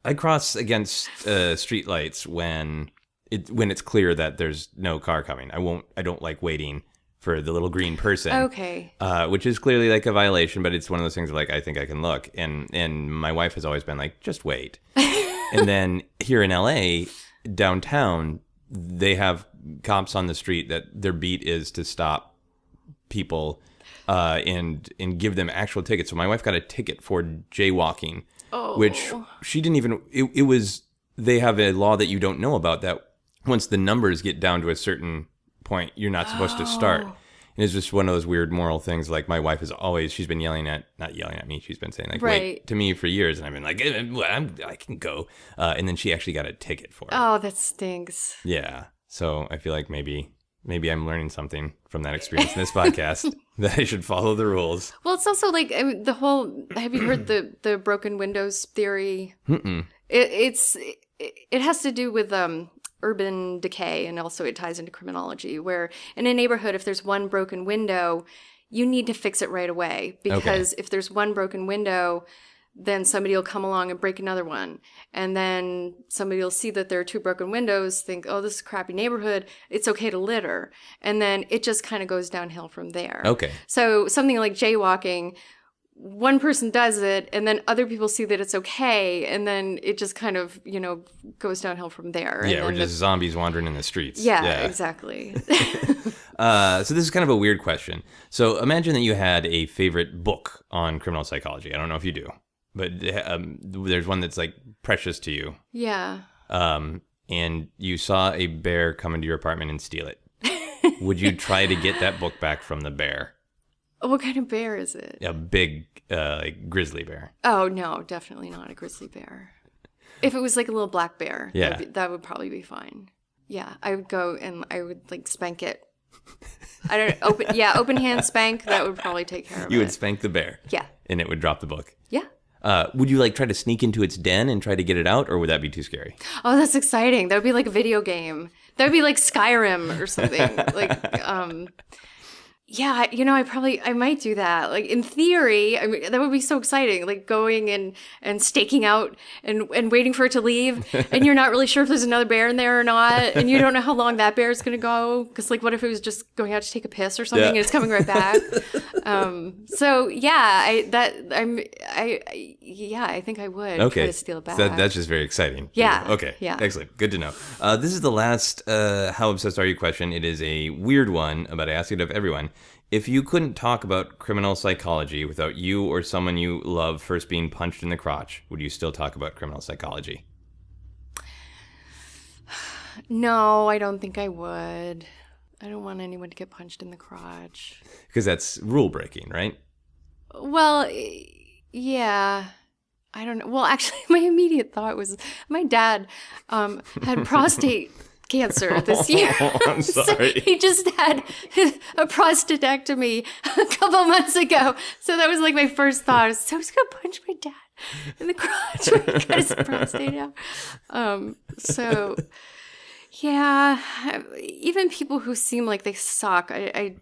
I cross against street lights when it's clear that there's no car coming. I don't like waiting for the little green person. Okay. Which is clearly like a violation, but it's one of those things like I think I can look. And my wife has always been like, just wait. And then here in LA, downtown, they have cops on the street that their beat is to stop people and give them actual tickets. So my wife got a ticket for jaywalking. Which she didn't even, they have a law that you don't know about that once the numbers get down to a certain point, you're not supposed to start. And it's just one of those weird moral things. Like my wife she's been not yelling at me. She's been saying like, wait to me for years. And I've been like, I can go. And then she actually got a ticket for it. Oh, that stinks. Yeah. So I feel like maybe I'm learning something from that experience in this podcast that I should follow the rules. Well, it's also like the whole. Have you heard the broken windows theory? Mm-mm. It has to do with urban decay, and also it ties into criminology. Where in a neighborhood, if there's one broken window, you need to fix it right away because if there's one broken window, then somebody will come along and break another one. And then somebody will see that there are two broken windows, think, oh, this is a crappy neighborhood. It's okay to litter. And then it just kind of goes downhill from there. Okay. So something like jaywalking, one person does it, and then other people see that it's okay. And then it just kind of, goes downhill from there. Yeah, and we're just zombies wandering in the streets. Yeah. Exactly. So this is kind of a weird question. So imagine that you had a favorite book on criminal psychology. I don't know if you do. But there's one that's like precious to you. Yeah. And you saw a bear come into your apartment and steal it. Would you try to get that book back from the bear? What kind of bear is it? A big like grizzly bear. Oh, no, definitely not a grizzly bear. If it was like a little black bear, that would probably be fine. Yeah, I would go and I would like spank it. Open hand spank, that would probably take care of it. You would spank the bear. Yeah. And it would drop the book. Yeah. Would you like try to sneak into its den and try to get it out, or would that be too scary? Oh, that's exciting. That would be like a video game. That would be like Skyrim or something. Yeah, I might do that. Like in theory, I mean, that would be so exciting. Like going and staking out and waiting for it to leave, and you're not really sure if there's another bear in there or not, and you don't know how long that bear is going to go. Because like, what if it was just going out to take a piss or something, and it's coming right back? So yeah, I think I would try to steal it back. So that's just very exciting. Yeah. Okay. Yeah. Excellent. Good to know. This is the last "How obsessed are you?" question. It is a weird one, but I ask it of everyone. If you couldn't talk about criminal psychology without you or someone you love first being punched in the crotch, would you still talk about criminal psychology? No, I don't think I would. I don't want anyone to get punched in the crotch. Because that's rule breaking, right? Well, yeah. I don't know. Well, actually, my immediate thought was my dad had prostate cancer this year. I'm sorry. So he just had a prostatectomy a couple months ago. So that was like my first thought. So I was going to punch my dad in the crotch when he got his prostate out. So... yeah, even people who seem like they suck, I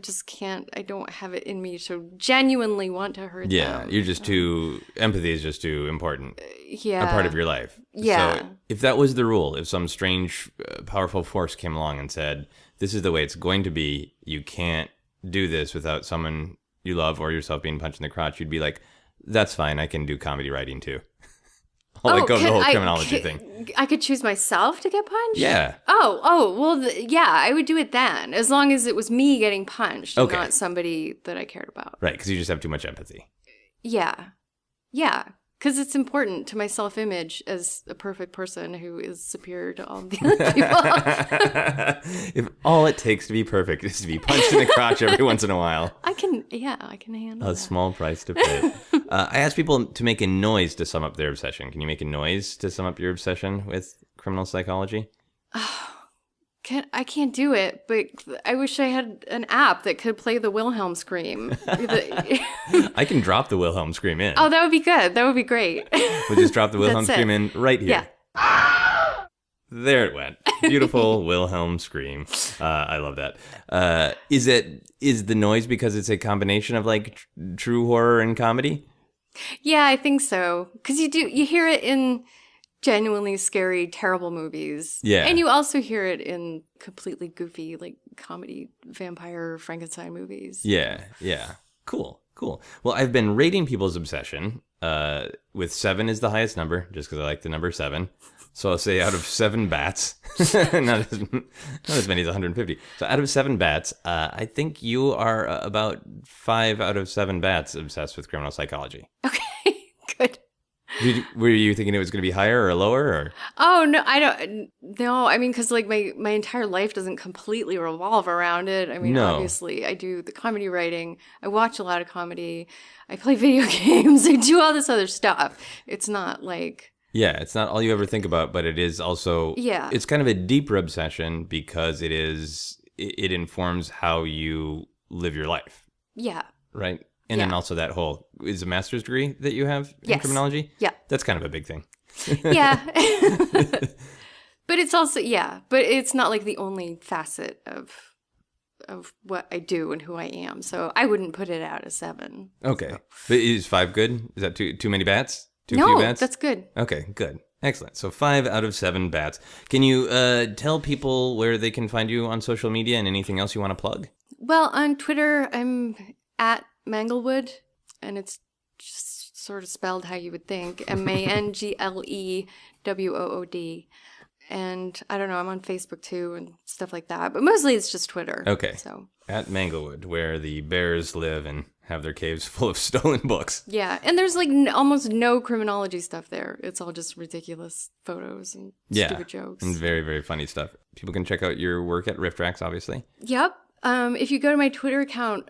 just can't, I don't have it in me to genuinely want to hurt them. Yeah, you're just empathy is just too important. Yeah. A part of your life. Yeah. So if that was the rule, if some strange, powerful force came along and said, this is the way it's going to be. You can't do this without someone you love or yourself being punched in the crotch, you'd be like, that's fine. I can do comedy writing too. I'll let go of the whole criminology thing. I could choose myself to get punched? Yeah. Well, yeah, I would do it then, as long as it was me getting punched and not somebody that I cared about. Right, because you just have too much empathy. Yeah. Yeah. Because it's important to my self-image as a perfect person who is superior to all the other people. If all it takes to be perfect is to be punched in the crotch every once in a while. I can handle that. A small price to pay. I asked people to make a noise to sum up their obsession. Can you make a noise to sum up your obsession with criminal psychology? I can't do it, but I wish I had an app that could play the Wilhelm scream. I can drop the Wilhelm scream in. Oh, that would be good. That would be great. We'll just drop the Wilhelm scream in right here. Yeah. There it went. Beautiful Wilhelm scream. I love that. Is the noise because it's a combination of like true horror and comedy? Yeah, I think so. Because you hear it in genuinely scary, terrible movies. Yeah. And you also hear it in completely goofy, like comedy, vampire, Frankenstein movies. Yeah. Cool. Well, I've been rating people's obsession with 7 is the highest number, just because I like the number 7. So I'll say out of 7 bats, not as many as 150. So out of 7 bats, I think you are about 5 out of 7 bats obsessed with criminal psychology. Okay, good. Were you thinking it was going to be higher or lower? Or? Oh, no, I don't. No, I mean, because like my entire life doesn't completely revolve around it. I mean, obviously, I do the comedy writing. I watch a lot of comedy. I play video games. I do all this other stuff. It's not like... Yeah, it's not all you ever think about, but it is also... Yeah. It's kind of a deeper obsession because it informs how you live your life. Yeah. Right? And then also that whole, is a master's degree that you have in criminology? Yeah. That's kind of a big thing. Yeah. But it's also, but it's not like the only facet of what I do and who I am. So I wouldn't put it out as 7. Okay. So. But is 5 good? Is that too many bats? Too few No, bats? that's good. Okay, good. Excellent. So 5 out of 7 bats. Can you tell people where they can find you on social media and anything else you want to plug? Well, on Twitter, I'm at Manglewood, and it's just sort of spelled how you would think, Manglewood. And I don't know, I'm on Facebook too and stuff like that, but mostly it's just Twitter. Okay. So at Manglewood, where the bears live and have their caves full of stolen books. Yeah, and there's like almost no criminology stuff there. It's all just ridiculous photos and stupid jokes. And very, very funny stuff. People can check out your work at Riff Tracks, obviously. Yep. If you go to my Twitter account,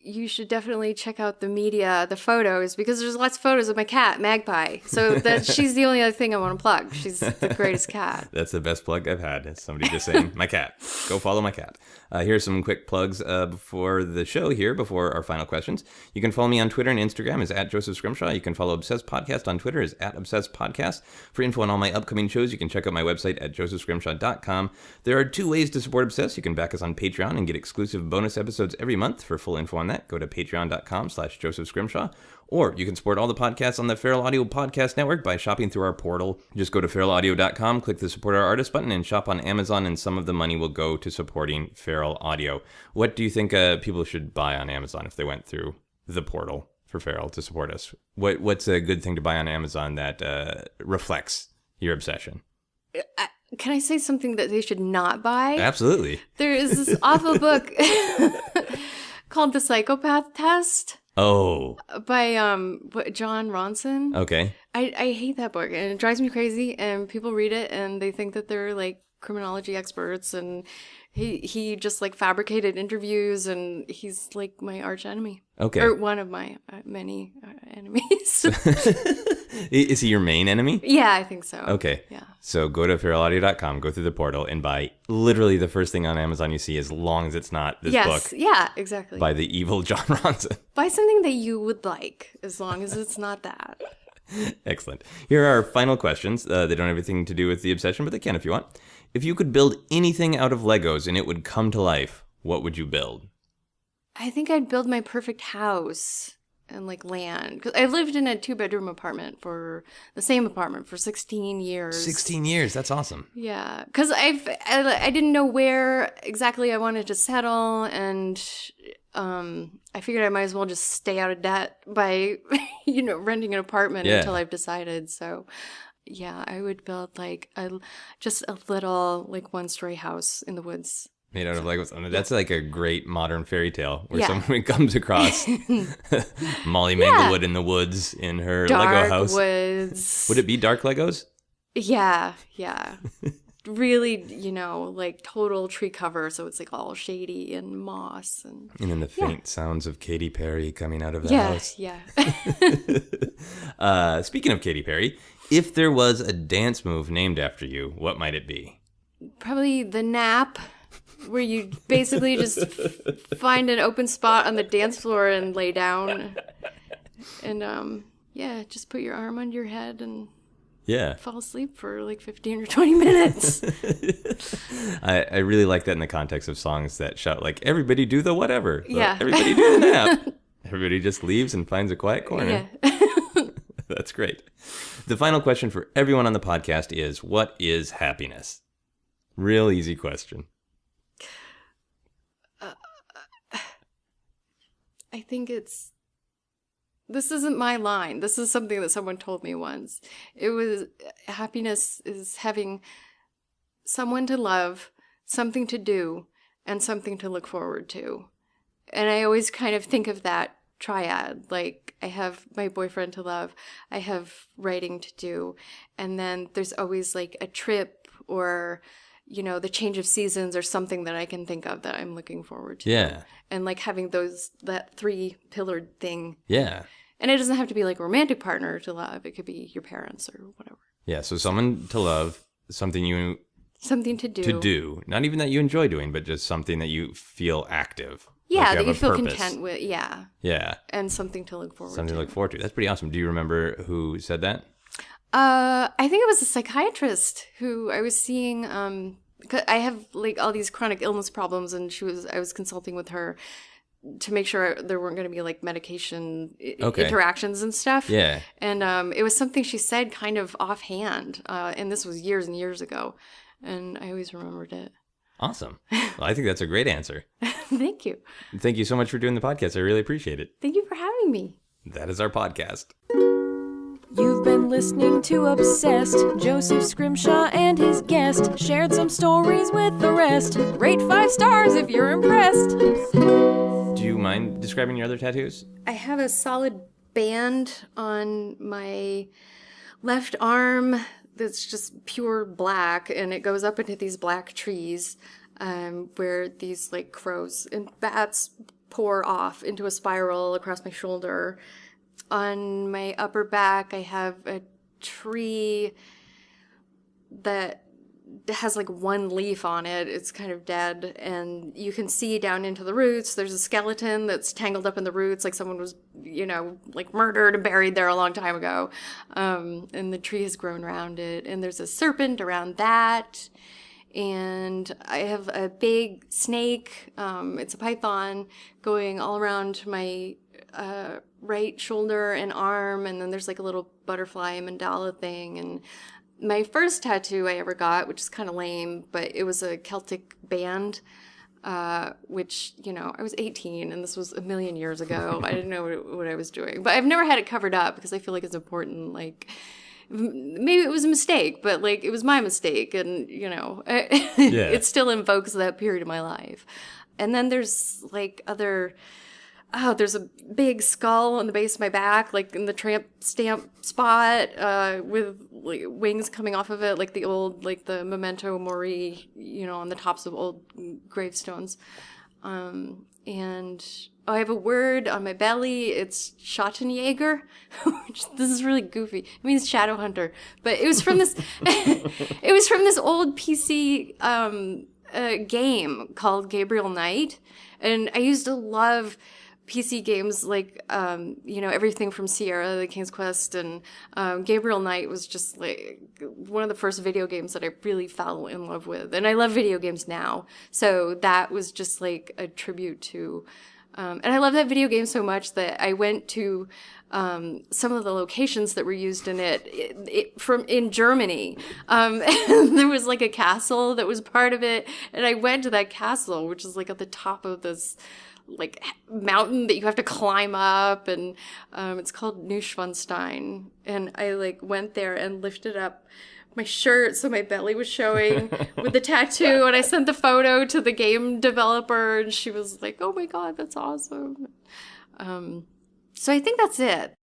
you should definitely check out the photos, because there's lots of photos of my cat, Magpie. So she's the only other thing I want to plug. She's the greatest cat. That's the best plug I've had. It's somebody just saying, my cat. Go follow my cat. Here's some quick plugs before the show here, before our final questions. You can follow me on Twitter and Instagram as @Joseph Scrimshaw. You can follow Obsessed Podcast on Twitter as @Obsessed Podcast. For info on all my upcoming shows, you can check out my website at josephscrimshaw.com. There are 2 ways to support Obsessed. You can back us on Patreon and get exclusive bonus episodes every month. For full info on that, go to patreon.com/Joseph Scrimshaw. Or you can support all the podcasts on the Feral Audio Podcast Network by shopping through our portal. Just go to feralaudio.com, click the Support Our Artist button, and shop on Amazon, and some of the money will go to supporting Feral Audio. What do you think people should buy on Amazon if they went through the portal for Feral to support us? What's a good thing to buy on Amazon that reflects your obsession? Can I say something that they should not buy? Absolutely. There is this awful book called The Psychopath Test. Oh. By John Ronson. Okay. I hate that book, and it drives me crazy, and people read it and they think that they're like criminology experts, and he just like fabricated interviews, and he's like my arch enemy. Okay. Or one of my many enemies. Is he your main enemy? Yeah, I think so. Okay. Yeah. So go to feralaudio.com, go through the portal, and buy literally the first thing on Amazon you see, as long as it's not this book. Yeah, exactly. By the evil John Ronson. Buy something that you would like, as long as it's not that. Excellent. Here are our final questions. They don't have anything to do with the obsession, but they can if you want. If you could build anything out of Legos and it would come to life, what would you build? I think I'd build my perfect house. and like land. Because I lived in a 2-bedroom apartment for 16 years. 16 years. That's awesome. Yeah, because I didn't know where exactly I wanted to settle, and I figured I might as well just stay out of debt by, renting an apartment until I've decided. So, yeah, I would build like just a little like 1-story house in the woods. Made out of Legos. I mean, that's like a great modern fairy tale where someone comes across Molly Manglewood in the woods in her Lego house. Woods. Would it be dark Legos? Yeah. Really, like total tree cover, so it's like all shady and moss and then the faint sounds of Katy Perry coming out of the house. Yeah. Speaking of Katy Perry, if there was a dance move named after you, what might it be? Probably the nap, where you basically just find an open spot on the dance floor and lay down. And just put your arm under your head and fall asleep for like 15 or 20 minutes. I really like that in the context of songs that shout like, everybody do the whatever. Yeah. Everybody do the nap. Everybody just leaves and finds a quiet corner. Yeah. That's great. The final question for everyone on the podcast is, what is happiness? Real easy question. I think this isn't my line. This is something that someone told me once. It was, happiness is having someone to love, something to do, and something to look forward to. And I always kind of think of that triad. Like, I have my boyfriend to love, I have writing to do, and then there's always like a trip or the change of seasons or something that I can think of that I'm looking forward to. Yeah. And like having that 3-pillared thing. Yeah. And it doesn't have to be like a romantic partner to love. It could be your parents or whatever. Yeah. So someone to love, something to do. Not even that you enjoy doing, but just something that you feel active. Yeah, like that you feel purpose. content with. Yeah. Yeah. And something to look forward to. Something to look forward to. That's pretty awesome. Do you remember who said that? I think it was a psychiatrist who I was seeing. I have like all these chronic illness problems, and I was consulting with her to make sure there weren't going to be like medication interactions and stuff. Yeah. And it was something she said kind of offhand, and this was years and years ago, and I always remembered it. Awesome. Well, I think that's a great answer. Thank you. Thank you so much for doing the podcast. I really appreciate it. Thank you for having me. That is our podcast. You've been listening to Obsessed. Joseph Scrimshaw and his guest shared some stories with the rest. Rate 5 stars if you're impressed. Do you mind describing your other tattoos? I have a solid band on my left arm that's just pure black, and it goes up into these black trees where these like crows and bats pour off into a spiral across my shoulder. On my upper back, I have a tree that has like one leaf on it. It's kind of dead, and you can see down into the roots. There's a skeleton that's tangled up in the roots, like someone was, like murdered and buried there a long time ago. And the tree has grown around it, and there's a serpent around that. And I have a big snake. It's a python going all around my right shoulder and arm, and then there's like a little butterfly mandala thing. And my first tattoo I ever got, which is kind of lame, but it was a Celtic band, which, I was 18, and this was a million years ago. I didn't know what I was doing, but I've never had it covered up because I feel like it's important. Like, maybe it was a mistake, but like it was my mistake, and it still invokes that period of my life. And then there's like there's a big skull on the base of my back, like in the tramp stamp spot, with like wings coming off of it, like the old, like the memento mori, on the tops of old gravestones. And I have a word on my belly. It's Schattenjäger, which this is really goofy. It means shadow hunter, but it was from this. It was from this old PC game called Gabriel Knight, and I used to love PC games like everything from Sierra, the King's Quest, and Gabriel Knight was just like one of the first video games that I really fell in love with, and I love video games now. So that was just like a tribute to And I love that video game so much that I went to some of the locations that were used in it from in Germany. And there was like a castle that was part of it. And I went to that castle, which is like at the top of this like mountain that you have to climb up. And it's called Neuschwanstein. And I like went there and lifted up my shirt so my belly was showing with the tattoo, and I sent the photo to the game developer, and she was like, oh my god, that's awesome. So I think that's it.